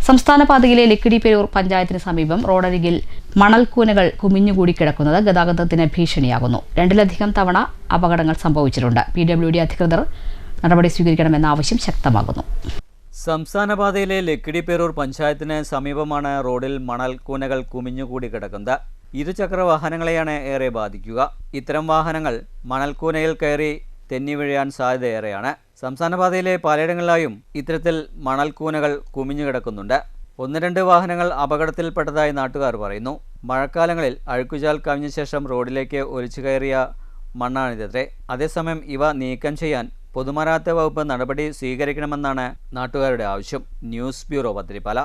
സംസ്ഥാന പാതയിലെ ലക്കിടിപ്പേരൂർ പഞ്ചായത്തിന് സമീപം റോഡരികിൽ മണൽക്കൂനകൾ കുമിഞ്ഞുകൂടി കിടക്കുന്നത് ഗതാഗതത്തിന് ഭീഷണിയാകുന്നു. 2ലധികം തവണ അപകടങ്ങൾ സംഭവിച്ചിട്ടുണ്ട്. PWD അധികൃതർ നടപടി സ്വീകരിക്കണമെന്ന ആവശ്യം ശക്തമാകുന്നു. സംസ്ഥാന പാതയിലെ ലക്കിടിപ്പേരൂർ പഞ്ചായത്തിന് സമീപമാണ് റോഡിൽ മണൽക്കൂനകൾ കുമിഞ്ഞുകൂടി കിടക്കുന്നത്. ഇരുചക്ര വാഹനങ്ങളെയാണ് ഏറെ ബാധിക്കുക. ഇത്തരം വാഹനങ്ങൾ മണൽക്കൂനയിൽ കയറി തെന്നി വീഴാൻ സാധ്യതയേറെയാണ്. സംസ്ഥാന പാതയിലെ പലയിടങ്ങളിലായും ഇത്തരത്തിൽ മണൽക്കൂനകൾ കുമിഞ്ഞു കിടക്കുന്നുണ്ട്. 1-2 വാഹനങ്ങൾ അപകടത്തിൽപ്പെട്ടതായി നാട്ടുകാർ പറയുന്നു. മഴക്കാലങ്ങളിൽ അഴുക്കുചാൽ കവിഞ്ഞ ശേഷം റോഡിലേക്ക് ഒലിച്ചു കയറിയ മണ്ണാണിതത്രേ. അതേസമയം ഇവ നീക്കം ചെയ്യാൻ പൊതുമരാമത്ത് വകുപ്പ് നടപടി സ്വീകരിക്കണമെന്നാണ് നാട്ടുകാരുടെ ആവശ്യം. News bureau, Pathirippala.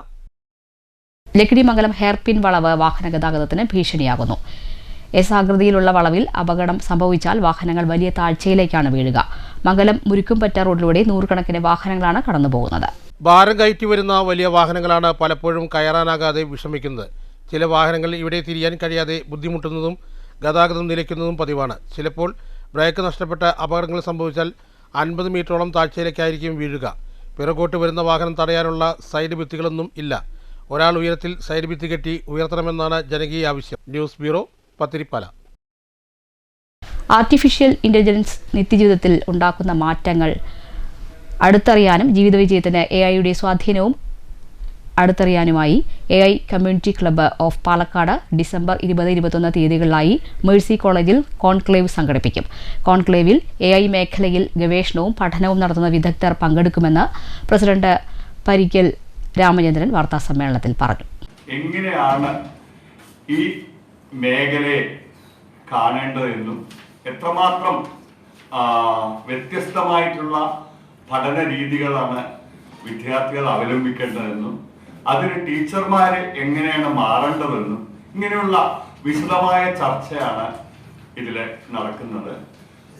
Lakkidimangalam hairpin വളവ് വാഹന ഗതാഗതത്തിന് ഭീഷണിയാകുന്നു. ആകൃതിയിലുള്ള വളവിൽ അപകടം സംഭവിച്ചാൽ വാഹനങ്ങൾ വലിയ താഴ്ചയിലേക്കാണ് വീഴുക. മംഗലം മുരുക്കുംപറ്റ റോഡിലൂടെ നൂറുകണക്കിന് വാഹനങ്ങളാണ് കടന്നുപോകുന്നത്. ഭാരം കയറ്റി വരുന്ന വലിയ വാഹനങ്ങളാണ് പലപ്പോഴും കയറാനാകാതെ വിഷമിക്കുന്നത്. ചില വാഹനങ്ങൾ ഇവിടെ തിരിയാൻ കഴിയാതെ ബുദ്ധിമുട്ടുന്നതും ഗതാഗതം നിലയ്ക്കുന്നതും പതിവാണ്. ചിലപ്പോൾ ബ്രേക്ക് നഷ്ടപ്പെട്ട അപകടങ്ങൾ സംഭവിച്ചാൽ 50 മീറ്ററോളം താഴ്ചയിലേക്കായിരിക്കും വീഴുക. പിറകോട്ട് വരുന്ന വാഹനം തടയാനുള്ള സൈഡ് ഭിത്തികളൊന്നും ഇല്ല. ഒരാൾ ഉയരത്തിൽ സൈഡ് ഭിത്തി കെട്ടി ഉയർത്തണമെന്നാണ് ജനകീയ ആവശ്യം. News bureau, Pathirippala. Artificial intelligence നിത്യജീവിതത്തിൽ ഉണ്ടാക്കുന്ന മാറ്റങ്ങൾ അടുത്തറിയാനും ജീവിത വിജയത്തിന് AI-യുടെ സ്വാധീനവും അടുത്തറിയാനുമായി AI community club of Palakkad December 20-21 തീയതികളിലായി മേഴ്സി കോളേജിൽ കോൺക്ലേവ് സംഘടിപ്പിക്കും. കോൺക്ലേവിൽ AI മേഖലയിൽ ഗവേഷണവും പഠനവും നടത്തുന്ന വിദഗ്ധർ പങ്കെടുക്കുമെന്ന് പ്രസിഡന്റ് പരിക്കൽ രാമചന്ദ്രൻ വാർത്താസമ്മേളനത്തിൽ പറഞ്ഞു. എങ്ങനെയാണ് ഈ മേഖലയെ കാണേണ്ടതെന്നും എത്രമാത്രം വ്യത്യസ്തമായിട്ടുള്ള പഠന രീതികളാണ് വിദ്യാർത്ഥികൾ അവലംബിക്കേണ്ടതെന്നും അതിന് ടീച്ചർമാർ എങ്ങനെയാണ് മാറേണ്ടതെന്നും ഇങ്ങനെയുള്ള വിശദമായ ചർച്ചയാണ് ഇതിൽ നടക്കുന്നത്.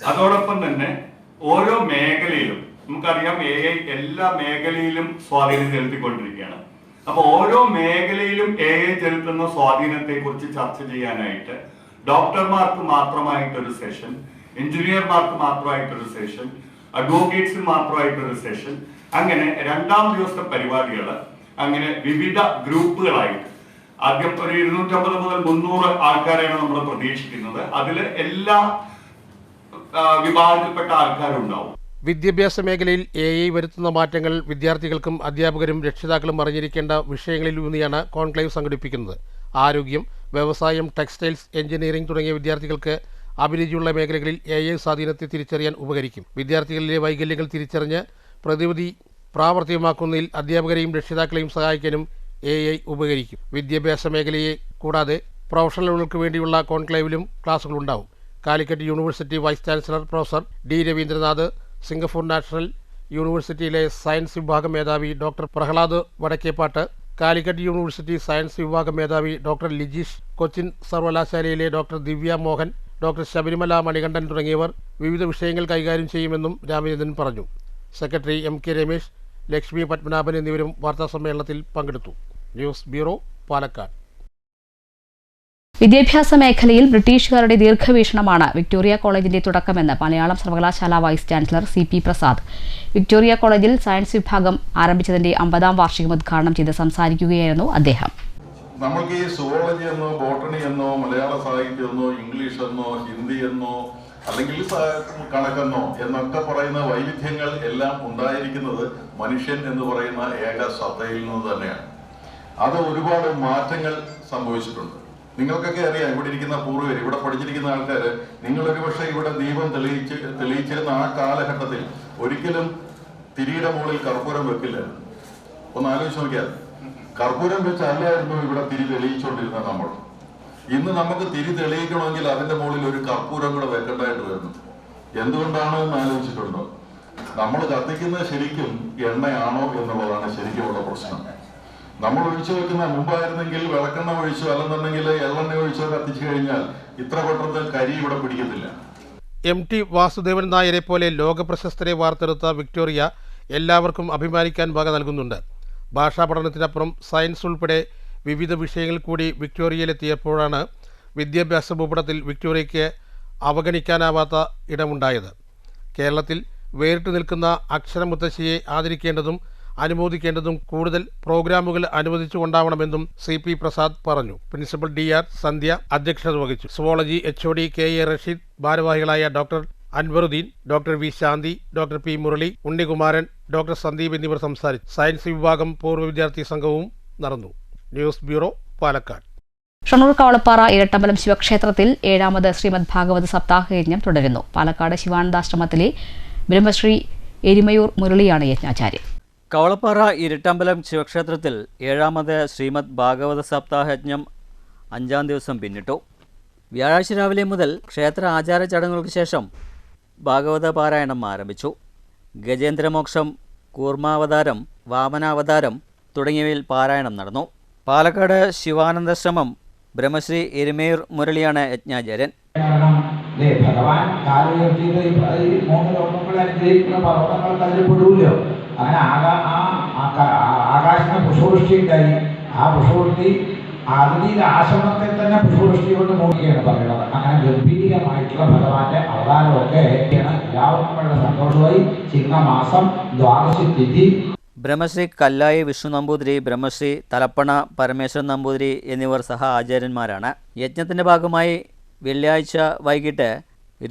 അതോടൊപ്പം തന്നെ ഓരോ മേഖലയിലും നമുക്കറിയാം AI എല്ലാ മേഖലയിലും സ്വാധീനം ചെലുത്തിക്കൊണ്ടിരിക്കുകയാണ്. അപ്പോൾ ഓരോ മേഖലയിലും AI ചെലുത്തുന്ന സ്വാധീനത്തെ കുറിച്ച് ചർച്ച ചെയ്യാനായിട്ട് ഡോക്ടർമാർക്ക് മാത്രമായിട്ടൊരു സെഷൻ, എഞ്ചിനീയർമാർക്ക് മാത്രമായിട്ടൊരു സെഷൻ, അഡ്വക്കേറ്റ്സിന് മാത്രമായിട്ടൊരു സെഷൻ, അങ്ങനെ 2ാം ദിവസത്തെ പരിപാടികൾ അങ്ങനെ വിവിധ ഗ്രൂപ്പുകളായിട്ട് ആദ്യം ഒരു 250 മുതൽ 300 ആൾക്കാരെയാണ് നമ്മൾ പ്രതീക്ഷിക്കുന്നത്. അതിൽ എല്ലാ വിഭാഗത്തിൽപ്പെട്ട ആൾക്കാരും ഉണ്ടാവും. വിദ്യാഭ്യാസ മേഖലയിൽ AI വരുത്തുന്ന മാറ്റങ്ങൾ വിദ്യാർത്ഥികൾക്കും അധ്യാപകരും രക്ഷിതാക്കളും അറിഞ്ഞിരിക്കേണ്ട വിഷയങ്ങളിലൂന്നിയാണ് കോൺക്ലേവ് സംഘടിപ്പിക്കുന്നത്. ആരോഗ്യം, വ്യവസായം, ടെക്സ്റ്റൈൽസ്, എഞ്ചിനീയറിംഗ് തുടങ്ങിയ വിദ്യാർത്ഥികൾക്ക് അഭിരുചിയുള്ള മേഖലകളിൽ AI സ്വാധീനത്തെ തിരിച്ചറിയാൻ ഉപകരിക്കും. വിദ്യാർത്ഥികളിലെ വൈകല്യങ്ങൾ തിരിച്ചറിഞ്ഞ് പ്രതിവിധി പ്രാവർത്തികമാക്കുന്നതിൽ അധ്യാപകരെയും രക്ഷിതാക്കളെയും സഹായിക്കാനും AI ഉപകരിക്കും. വിദ്യാഭ്യാസ മേഖലയെ കൂടാതെ പ്രൊഫഷണലുകൾക്ക് വേണ്ടിയുള്ള കോൺക്ലേവിലും ക്ലാസുകളുണ്ടാവും. Calicut university vice chancellor professor D. Raveendranath, Singapore national യൂണിവേഴ്സിറ്റിയിലെ സയൻസ് വിഭാഗം മേധാവി doctor Prahlad Vadakkepat, Calicut university science വിഭാഗം മേധാവി ഡോക്ടർ ലിജീഷ്, കൊച്ചിൻ സർവകലാശാലയിലെ ഡോക്ടർ ദിവ്യ മോഹൻ, ഡോക്ടർ ശബരിമല മണികണ്ഠൻ തുടങ്ങിയവർ വിവിധ വിഷയങ്ങൾ കൈകാര്യം ചെയ്യുമെന്നും രാമചന്ദ്രൻ പറഞ്ഞു. സെക്രട്ടറി MK രമേശ്, ലക്ഷ്മി പത്മനാഭൻ എന്നിവരും വാർത്താസമ്മേളനത്തിൽ പങ്കെടുത്തു. News bureau, Palakkad. വിദ്യാഭ്യാസ മേഖലയിൽ ബ്രിട്ടീഷുകാരുടെ ദീർഘവീക്ഷണമാണ് വിക്ടോറിയ കോളേജിന്റെ തുടക്കമെന്ന് മലയാളം സർവകലാശാല vice chancellor CP Prasad. Victoria കോളേജിൽ സയൻസ് വിഭാഗം ആരംഭിച്ചതിന്റെ 50ാം വാർഷികം ഉദ്ഘാടനം ചെയ്ത് സംസാരിക്കുകയായിരുന്നു അദ്ദേഹം. നമ്മൾക്ക് ഈ സുവോളജി എന്നോ ബോട്ടണി എന്നോ മലയാള സാഹിത്യം എന്നോ ഇംഗ്ലീഷ് എന്നോ ഹിന്ദി എന്നോ അല്ലെങ്കിൽ കണക്കെന്നോ എന്നൊക്കെ പറയുന്ന വൈവിധ്യങ്ങൾ എല്ലാം ഉണ്ടായിരിക്കുന്നത് മനുഷ്യൻ എന്ന് പറയുന്ന ഏക സത്തയിൽ നിന്ന് തന്നെയാണ്. അത് ഒരുപാട് മാറ്റങ്ങൾ സംഭവിച്ചിട്ടുണ്ട്. നിങ്ങൾക്കൊക്കെ അറിയാം, ഇവിടെ ഇരിക്കുന്ന പൂർവ്വർ, ഇവിടെ പഠിച്ചിരിക്കുന്ന ആൾക്കാർ, നിങ്ങളൊരു പക്ഷേ ഇവിടെ ദീപം തെളിയിച്ചിരുന്ന ആ കാലഘട്ടത്തിൽ ഒരിക്കലും തിരിയുടെ മുകളിൽ കർപ്പൂരം വെക്കില്ല. ഒന്ന് ആലോചിച്ച് നോക്കിയാൽ, കർപ്പൂരം വെച്ചല്ലായിരുന്നു ഇവിടെ തിരി തെളിയിച്ചുകൊണ്ടിരുന്നത് നമ്മൾ. ഇന്ന് നമുക്ക് തിരി തെളിയിക്കണമെങ്കിൽ അതിന്റെ മുകളിൽ ഒരു കർപ്പൂരം കൂടെ വെക്കേണ്ടതായിട്ട് വരുന്നു. എന്തുകൊണ്ടാണ് എന്ന് ആലോചിച്ചിട്ടുണ്ടോ? നമ്മൾ കത്തിക്കുന്നത് ശരിക്കും എണ്ണയാണോ എന്നുള്ളതാണ് ശരിക്കുമുള്ള പ്രശ്നം. നമ്മൾ ഒഴിച്ചു വെക്കുന്ന മുമ്പായിരുന്നെങ്കിൽ വിളക്കെണ്ണ ഒഴിച്ചോ അല്ലെന്നുണ്ടെങ്കിൽ എള്ളെണ്ണ ഒഴിച്ചോ കത്തിച്ചു കഴിഞ്ഞാൽ ഇത്ര പെട്ടെന്ന് കരി ഇവിടെ പിടിക്കത്തില്ല. MT വാസുദേവൻ നായരെ പോലെ ലോകപ്രശസ്തരെ വാർത്തെടുത്ത വിക്ടോറിയ എല്ലാവർക്കും അഭിമാനിക്കാൻ വക നൽകുന്നുണ്ട്. ഭാഷാ പഠനത്തിനപ്പുറം സയൻസ് ഉൾപ്പെടെ വിവിധ വിഷയങ്ങൾ കൂടി വിക്ടോറിയയിലെത്തിയപ്പോഴാണ് വിദ്യാഭ്യാസ ഭൂപടത്തിൽ വിക്ടോറിയയ്ക്ക് അവഗണിക്കാനാവാത്ത ഇടമുണ്ടായത്. കേരളത്തിൽ വേറിട്ട് നിൽക്കുന്ന അക്ഷരമുത്തശ്ശിയെ ആദരിക്കേണ്ടതും അനുമോദിക്കേണ്ടതും കൂടുതൽ പ്രോഗ്രാമുകൾ അനുവദിച്ചുകൊണ്ടാവണമെന്നും CP പ്രസാദ് പറഞ്ഞു. പ്രിൻസിപ്പൽ DR സന്ധ്യ അധ്യക്ഷത വഹിച്ചു. സുവോളജി HOD KA റഷീദ്, ഭാരവാഹികളായ doctor Anvaruddin, doctor V Shanthi, doctor P Murali, Unnikumaran, doctor Sandeep എന്നിവർ സംസാരിച്ചു. സയൻസ് വിഭാഗം പൂർവ്വ വിദ്യാർത്ഥി സംഘവും നടന്നു. News bureau, Palakkad. ഷൊർണൂർ കവളപ്പാറ ഇരട്ടമ്പലം ശിവക്ഷേത്രത്തിൽ 7ാമത് ശ്രീമദ് ഭാഗവത സപ്താഹ യജ്ഞം തുടരുന്നു. പാലക്കാട് ശിവാനന്ദാശ്രമത്തിലെ ബ്രഹ്മശ്രീ എരിമയൂർ മുരളിയാണ് യജ്ഞാചാര്യൻ. കവളപ്പാറ ഇരട്ടമ്പലം ശിവക്ഷേത്രത്തിൽ 7ാമത് ശ്രീമദ് ഭാഗവത സപ്താഹ യജ്ഞം 5ാം ദിവസം പിന്നിട്ടു. വ്യാഴാഴ്ച രാവിലെ മുതൽ ക്ഷേത്ര ആചാര ചടങ്ങുകൾക്ക് ശേഷം ഭാഗവത പാരായണം ആരംഭിച്ചു. ഗജേന്ദ്രമോക്ഷം, കൂർമാവതാരം, വാമനാവതാരം തുടങ്ങിയവയിൽ പാരായണം നടന്നു. പാലക്കാട് ശിവാനന്ദാശ്രമം ബ്രഹ്മശ്രീ എരിമയൂർ മുരളിയാണ് യജ്ഞാചാര്യൻ. ഭഗവാൻ കാലുയർത്തിയത് 3 ലോകങ്ങൾ അനുഗ്രഹിക്കുന്ന പർവ്വതങ്ങൾക്ക് അതിൽ പെടൂല്ലോ. അങ്ങനെ ആകാശത്തിന് പുഷ്പവൃഷ്ടി ഉണ്ടായി. ആ പുഷ്പവൃഷ്ടി അതിൽ ആശ്രമത്തിൽ തന്നെ പുഷ്പവൃഷ്ടി കൊണ്ട് നോക്കിയാണ് പറയുന്നത്. അങ്ങനെ ഗംഭീരമായിട്ടുള്ള ഭഗവാന്റെ അവതാരമൊക്കെ എല്ലാവർക്കും വളരെ സന്തോഷമായി. ചിങ്ങമാസം ദ്വാദശി തിഥി. ബ്രഹ്മശ്രീ കല്ലായി വിഷ്ണു നമ്പൂതിരി, ബ്രഹ്മശ്രീ തലപ്പണ പരമേശ്വരൻ നമ്പൂതിരി എന്നിവർ സഹ ആചാര്യന്മാരാണ്. യജ്ഞത്തിൻ്റെ ഭാഗമായി വെള്ളിയാഴ്ച വൈകിട്ട്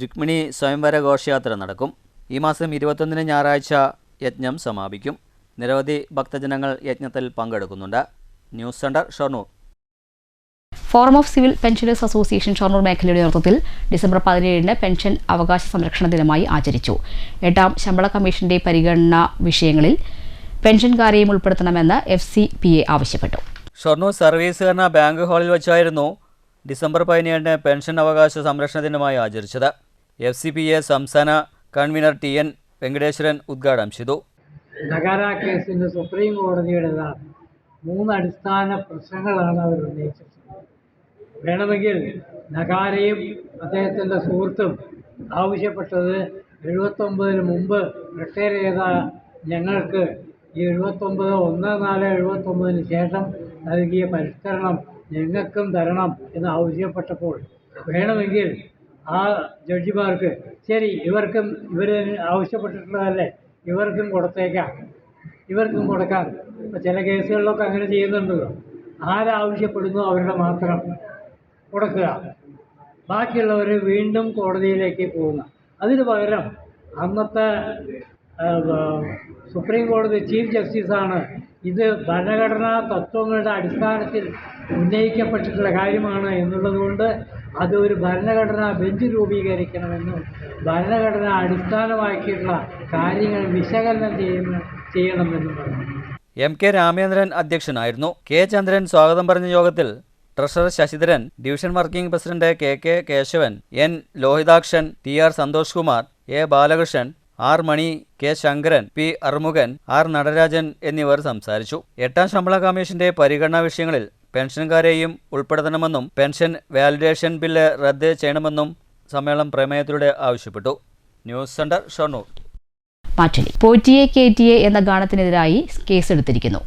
രുക്മിണി സ്വയംവര ഘോഷയാത്ര നടക്കും. ഈ മാസം 21 ഞായറാഴ്ച യജ്ഞം സമാപിക്കും. നിരവധി ഭക്തജനങ്ങൾ യജ്ഞത്തിൽ പങ്കെടുക്കുന്നുണ്ട്. News centre, Shoranur. Forum of civil pensioners association Shoranur മേഖലയുടെ നേതൃത്വത്തിൽ ഡിസംബർ 17 പെൻഷൻ അവകാശ സംരക്ഷണ ദിനമായി ആചരിച്ചു. 8ാം ശമ്പള കമ്മീഷന്റെ പരിഗണനാ വിഷയങ്ങളിൽ പെൻഷൻകാരെയും ഉൾപ്പെടുത്തണമെന്ന് FCPA ആവശ്യപ്പെട്ടു. ഷൊർണൂർ സർവീസുകാരന ബാങ്ക് ഹാളിൽ വച്ചായിരുന്നു ഡിസംബർ 17 പെൻഷൻ അവകാശ സംരക്ഷണ ദിനമായി ആചരിച്ചത്. FCPA സംസ്ഥാന കൺവീനർ TN വെങ്കടേശ്വരൻ ഉദ്ഘാടനം ചെയ്തു. നഗാര കേസിന് സുപ്രീം കോടതിയുടേതാണ് 3 അടിസ്ഥാന പ്രശ്നങ്ങളാണ് അവർ ഉന്നയിച്ചത്. വേണമെങ്കിൽ നഗാരയും അദ്ദേഹത്തിൻ്റെ സുഹൃത്തും ആവശ്യപ്പെട്ടത് 79 മുമ്പ് റിട്ടയർ ചെയ്ത ഞങ്ങൾക്ക് ഈ 79/1/4/79 ശേഷം നൽകിയ പരിഷ്കരണം ഞങ്ങൾക്കും തരണം എന്ന് ആവശ്യപ്പെട്ടപ്പോൾ വേണമെങ്കിൽ ആ ജഡ്ജിമാർക്ക് ശരി ഇവർ ആവശ്യപ്പെട്ടിട്ടുള്ളതല്ലേ ഇവർക്കും കൊടുത്തേക്കാം, ഇവർക്കും കൊടുക്കാം. ഇപ്പോൾ ചില കേസുകളിലൊക്കെ അങ്ങനെ ചെയ്യുന്നുണ്ടല്ലോ. ആരാവശ്യപ്പെടുന്നു അവരുടെ മാത്രം കൊടുക്കുക, ബാക്കിയുള്ളവർ വീണ്ടും കോടതിയിലേക്ക് പോകുന്ന. അതിന് പകരം അന്നത്തെ സുപ്രീം കോടതി ചീഫ് ജസ്റ്റിസാണ് ഇത് ഭരണഘടനാ തത്വങ്ങളുടെ അടിസ്ഥാനത്തിൽ ഉന്നയിക്കപ്പെട്ടിട്ടുള്ള കാര്യമാണ് എന്നുള്ളതുകൊണ്ട് അതൊരു ഭരണഘടനാ ബെഞ്ച് രൂപീകരിക്കണമെന്നും ഭരണഘടന അടിസ്ഥാനമാക്കിയിട്ടുള്ള കാര്യങ്ങൾ വിശകലനം ചെയ്യണമെന്നും പറഞ്ഞു. MK രാമേന്ദ്രൻ അധ്യക്ഷനായിരുന്നു. K ചന്ദ്രൻ സ്വാഗതം പറഞ്ഞ യോഗത്തിൽ treasurer Sasidharan, division working president KK Kesavan, N Lohithakshan, TR Santhosh Kumar, A Balakrishnan, R Mani, K Sankaran, P Arumukhan, R Nadarajan എന്നിവർ സംസാരിച്ചു. 8ാം ശമ്പള കമ്മീഷന്റെ പരിഗണനാ വിഷയങ്ങളിൽ പെൻഷൻകാരെയും ഉൾപ്പെടുത്തണമെന്നും പെൻഷൻ വാലിഡേഷൻ ബില്ല് റദ്ദ് ചെയ്യണമെന്നും സമ്മേളനം പ്രമേയത്തിലൂടെ ആവശ്യപ്പെട്ടു. News centre, Shoranur. മാറ്റലി പോറ്റിയെ കേറ്റിയെ എന്ന ഗാനത്തിനെതിരായി കേസെടുത്തിരിക്കുന്നു.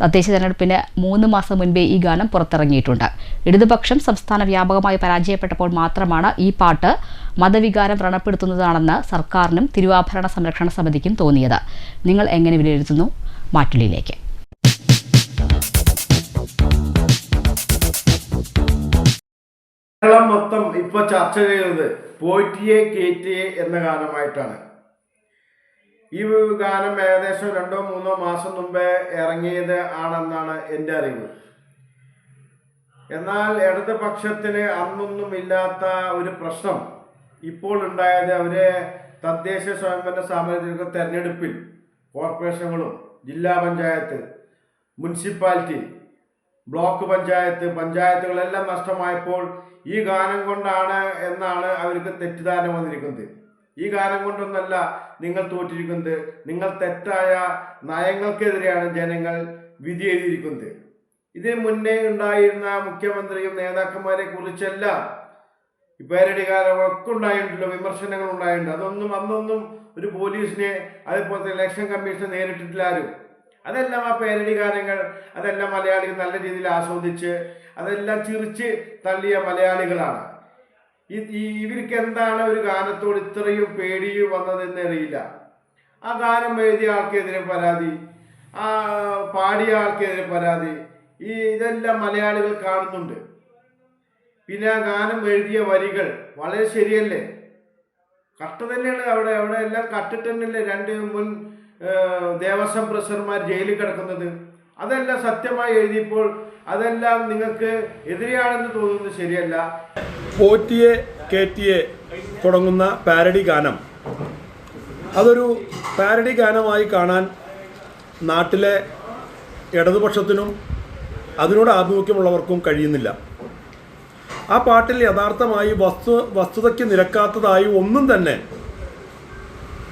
തദ്ദേശ തെരഞ്ഞെടുപ്പിന് 3 മാസം മുൻപേ ഈ ഗാനം പുറത്തിറങ്ങിയിട്ടുണ്ട്. ഇടതുപക്ഷം സംസ്ഥാന വ്യാപകമായി പരാജയപ്പെട്ടപ്പോൾ മാത്രമാണ് ഈ പാട്ട് മതവികാരം വ്രണപ്പെടുത്തുന്നതാണെന്ന് സർക്കാരിനും തിരുവാഭരണ സംരക്ഷണ സമിതിക്കും തോന്നിയത്. നിങ്ങൾ എങ്ങനെ വിലയിരുത്തുന്നു? മാറ്റലിയിലേക്ക്. കേരളം മൊത്തം ഇപ്പോൾ ചർച്ച ചെയ്യുന്നത് പോറ്റിയെ കേറ്റിയെ എന്ന ഗാനമായിട്ടാണ്. ഈ ഗാനം ഏകദേശം 2-3 മാസം മുമ്പേ ഇറങ്ങിയത് ആണെന്നാണ് എൻ്റെ അറിവ്. എന്നാൽ ഇടതുപക്ഷത്തിന് അന്നൊന്നും ഇല്ലാത്ത ഒരു പ്രശ്നം ഇപ്പോൾ ഉണ്ടായത് അവരെ തദ്ദേശ സ്വയംഭരണ സ്ഥാപനത്തിലേക്ക് തെരഞ്ഞെടുപ്പിൽ കോർപ്പറേഷനുകളും ജില്ലാ പഞ്ചായത്ത്, മുനിസിപ്പാലിറ്റി, ബ്ലോക്ക് പഞ്ചായത്ത്, പഞ്ചായത്തുകളെല്ലാം നഷ്ടമായപ്പോൾ ഈ ഗാനം കൊണ്ടാണ് എന്നാണ് അവർക്ക് തെറ്റിദ്ധാരണ വന്നിരിക്കുന്നത്. ഈ ഗാനം കൊണ്ടൊന്നല്ല നിങ്ങൾ തോറ്റിരിക്കുന്നത്. നിങ്ങൾ തെറ്റായ നയങ്ങൾക്കെതിരെയാണ് ജനങ്ങൾ വിധി എഴുതിയിരിക്കുന്നത്. ഇതിന് മുന്നേ ഉണ്ടായിരുന്ന മുഖ്യമന്ത്രിയും നേതാക്കന്മാരെ കുറിച്ചെല്ലാം പേരടി ഗാനങ്ങളൊക്കെ ഉണ്ടായിട്ടുള്ള വിമർശനങ്ങൾ ഉണ്ടായിട്ടുണ്ട്. അന്നൊന്നും ഒരു പോലീസിനെ അതേപോലത്തെ ഇലക്ഷൻ കമ്മീഷനെ നേരിട്ടിട്ടില്ല ആരും. അതെല്ലാം ആ പേരടി ഗാനങ്ങൾ അതെല്ലാം മലയാളികൾ നല്ല രീതിയിൽ ആസ്വദിച്ച് അതെല്ലാം ചിരിച്ച് തള്ളിയ മലയാളികളാണ്. ഇവർക്ക് എന്താണ് ഒരു ഗാനത്തോട് ഇത്രയും പേടിയും വന്നതെന്ന് അറിയില്ല. ആ ഗാനം എഴുതിയ ആൾക്കെതിരെ പരാതി, ആ പാടിയ ആൾക്കെതിരെ പരാതി, ഇതെല്ലാം മലയാളികൾ കാണുന്നുണ്ട്. പിന്നെ ആ ഗാനം എഴുതിയ വരികൾ വളരെ ശരിയല്ലേ? കട്ട് തന്നെയാണ്. അവിടെ എല്ലാം കട്ടിട്ട് തന്നെയല്ലേ 2 മുൻ ദേവസ്വം പ്രസിഡന്റുമാർ ജയിലിൽ കിടക്കുന്നത്. അതെല്ലാം സത്യമായി എഴുതിയപ്പോൾ അതെല്ലാം നിങ്ങൾക്ക് എതിരെയാണെന്ന് തോന്നുന്നത് ശരിയല്ല. പോറ്റിയെ കേറ്റിയെ തുടങ്ങുന്ന പാരഡി ഗാനം അതൊരു പാരഡി ഗാനമായി കാണാൻ നാട്ടിലെ ഇടതുപക്ഷത്തിനും അതിനോട് ആഭിമുഖ്യമുള്ളവർക്കും കഴിയുന്നില്ല. ആ പാട്ടിൽ യഥാർത്ഥമായി വസ്തുതയ്ക്ക് നിരക്കാത്തതായി ഒന്നും തന്നെ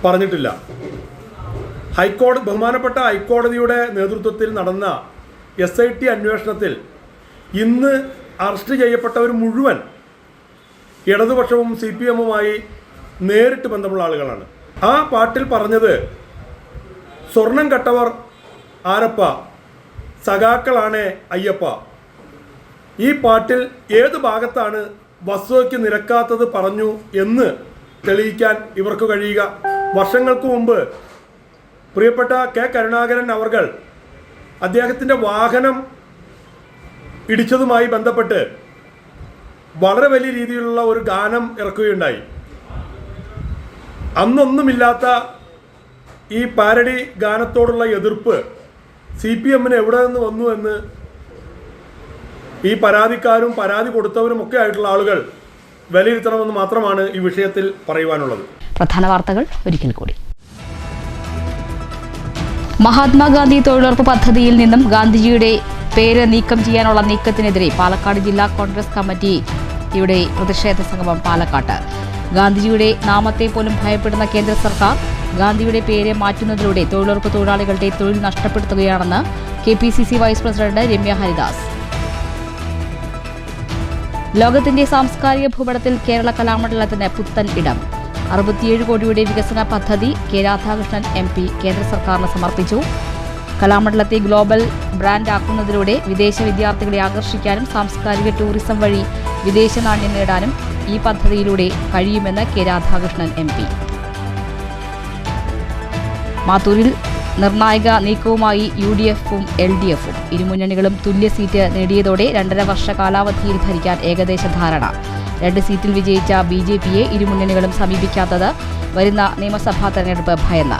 പറഞ്ഞിട്ടില്ല. ബഹുമാനപ്പെട്ട ഹൈക്കോടതിയുടെ നേതൃത്വത്തിൽ നടന്ന SIT അന്വേഷണത്തിൽ ഇന്ന് അറസ്റ്റ് ചെയ്യപ്പെട്ടവർ മുഴുവൻ ഇടതുപക്ഷവും CPMുമായി നേരിട്ട് ബന്ധമുള്ള ആളുകളാണ്. ആ പാട്ടിൽ പറഞ്ഞത് സ്വർണം കട്ടവർ ആരപ്പ, സഖാക്കളാണ് അയ്യപ്പ. ഈ പാട്ടിൽ ഏത് ഭാഗത്താണ് വസ്തുതയ്ക്ക് നിരക്കാത്തത് പറഞ്ഞു എന്ന് തെളിയിക്കാൻ ഇവർക്ക് കഴിയുക? വർഷങ്ങൾക്ക് മുമ്പ് പ്രിയപ്പെട്ട K. കരുണാകരൻ അവർകൾ അദ്ദേഹത്തിൻ്റെ വാഹനം ഇടിച്ചതുമായി ബന്ധപ്പെട്ട് വളരെ വലിയ രീതിയിലുള്ള ഒരു ഗാനം ഇറക്കുകയുണ്ടായി. അന്നൊന്നുമില്ലാത്ത ഈ പാരഡി ഗാനത്തോടുള്ള എതിർപ്പ് CPMന് എവിടെ നിന്ന് വന്നു എന്ന് ഈ പരാതിക്കാരും പരാതി കൊടുത്തവരും ഒക്കെ ആയിട്ടുള്ള ആളുകൾ വിലയിരുത്തണമെന്ന് മാത്രമാണ് ഈ വിഷയത്തിൽ പറയുവാനുള്ളത്. പ്രധാന വാർത്തകൾ ഒരിക്കൽ കൂടി. മഹാത്മാഗാന്ധി തൊഴിലുറപ്പ് പദ്ധതിയിൽ നിന്നും ഗാന്ധിജിയുടെ പേര് നീക്കം ചെയ്യാനുള്ള നീക്കത്തിനെതിരെ പാലക്കാട് ജില്ലാ കോൺഗ്രസ് കമ്മിറ്റിയുടെ പ്രതിഷേധ സംഗമം പാലക്കാട്ട്. ഗാന്ധിജിയുടെ നാമത്തെ പോലും ഭയപ്പെടുന്ന കേന്ദ്ര സർക്കാർ ഗാന്ധിയുടെ പേര് മാറ്റുന്നതിലൂടെ തൊഴിലുറപ്പ് തൊഴിലാളികളുടെ തൊഴിൽ നഷ്ടപ്പെടുത്തുകയാണെന്ന് KPCC vice president Ramya Haridas. ലോകത്തിന്റെ സാംസ്കാരിക ഭൂപടത്തിൽ കേരള കലാമണ്ഡലത്തിന് പുത്തൻ ഇടം. 67 കോടിയുടെ വികസന പദ്ധതി K. രാധാകൃഷ്ണൻ MP കേന്ദ്ര സർക്കാരിന് സമർപ്പിച്ചു. കലാമണ്ഡലത്തെ ഗ്ലോബൽ ബ്രാൻഡ് ആക്കുന്നതിലൂടെ വിദേശ വിദ്യാർത്ഥികളെ ആകർഷിക്കാനും സാംസ്കാരിക ടൂറിസം വഴി വിദേശ നാണ്യം നേടാനും ഈ പദ്ധതിയിലൂടെ കഴിയുമെന്ന് K. രാധാകൃഷ്ണൻ MP. മാത്തൂരിൽ നിർണായക നീക്കവുമായി UDFും LDFും. ഇരുമുന്നണികളും തുല്യ സീറ്റ് നേടിയതോടെ 2.5 വർഷ കാലാവധിയിൽ ഭരിക്കാൻ ഏകദേശ ധാരണ. 2 സീറ്റിൽ വിജയിച്ച BJPയെ ഇരുമുന്നണികളും സമീപിക്കാത്തത് വരുന്ന നിയമസഭാ തെരഞ്ഞെടുപ്പ് ഭയന്ന്.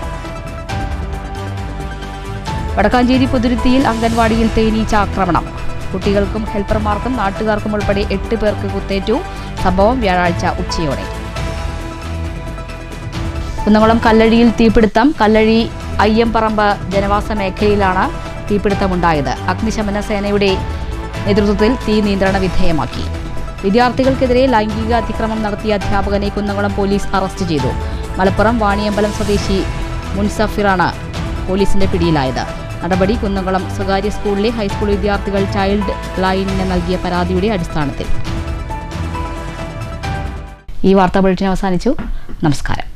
വടക്കാഞ്ചേരി പുതുരുത്തിയിൽ അംഗൻവാടിയിൽ തേനീച്ച ആക്രമണം. കുട്ടികൾക്കും ഹെൽപ്പർമാർക്കും നാട്ടുകാർക്കും ഉൾപ്പെടെ 8 പേർക്ക് കുത്തേറ്റു. സംഭവം വ്യാഴാഴ്ച ഉച്ചയോടെ. കുന്നംകുളം കല്ലഴിയിൽ തീപിടുത്തം. കല്ലഴി അയ്യംപറമ്പ് ജനവാസ മേഖലയിലാണ് തീപിടുത്തമുണ്ടായത്. അഗ്നിശമന സേനയുടെ നേതൃത്വത്തിൽ തീ നിയന്ത്രണ വിധേയമാക്കി. വിദ്യാർത്ഥികൾക്കെതിരെ ലൈംഗിക അതിക്രമം നടത്തിയ അധ്യാപകനെ കുന്നംകുളം പോലീസ് അറസ്റ്റ് ചെയ്തു. മലപ്പുറം വാണിയമ്പലം സ്വദേശി മുൻസഫിറാണ് പോലീസിന്റെ പിടിയിലായത്. നടപടി കുന്നംകുളം സ്വകാര്യ സ്കൂളിലെ ഹൈസ്കൂൾ വിദ്യാർത്ഥികൾ ചൈൽഡ് ലൈനിന് നൽകിയ പരാതിയുടെ അടിസ്ഥാനത്തിൽ. ഈ വാർത്താ ബുള്ളറ്റിൻ അവസാനിച്ചു. നമസ്കാരം.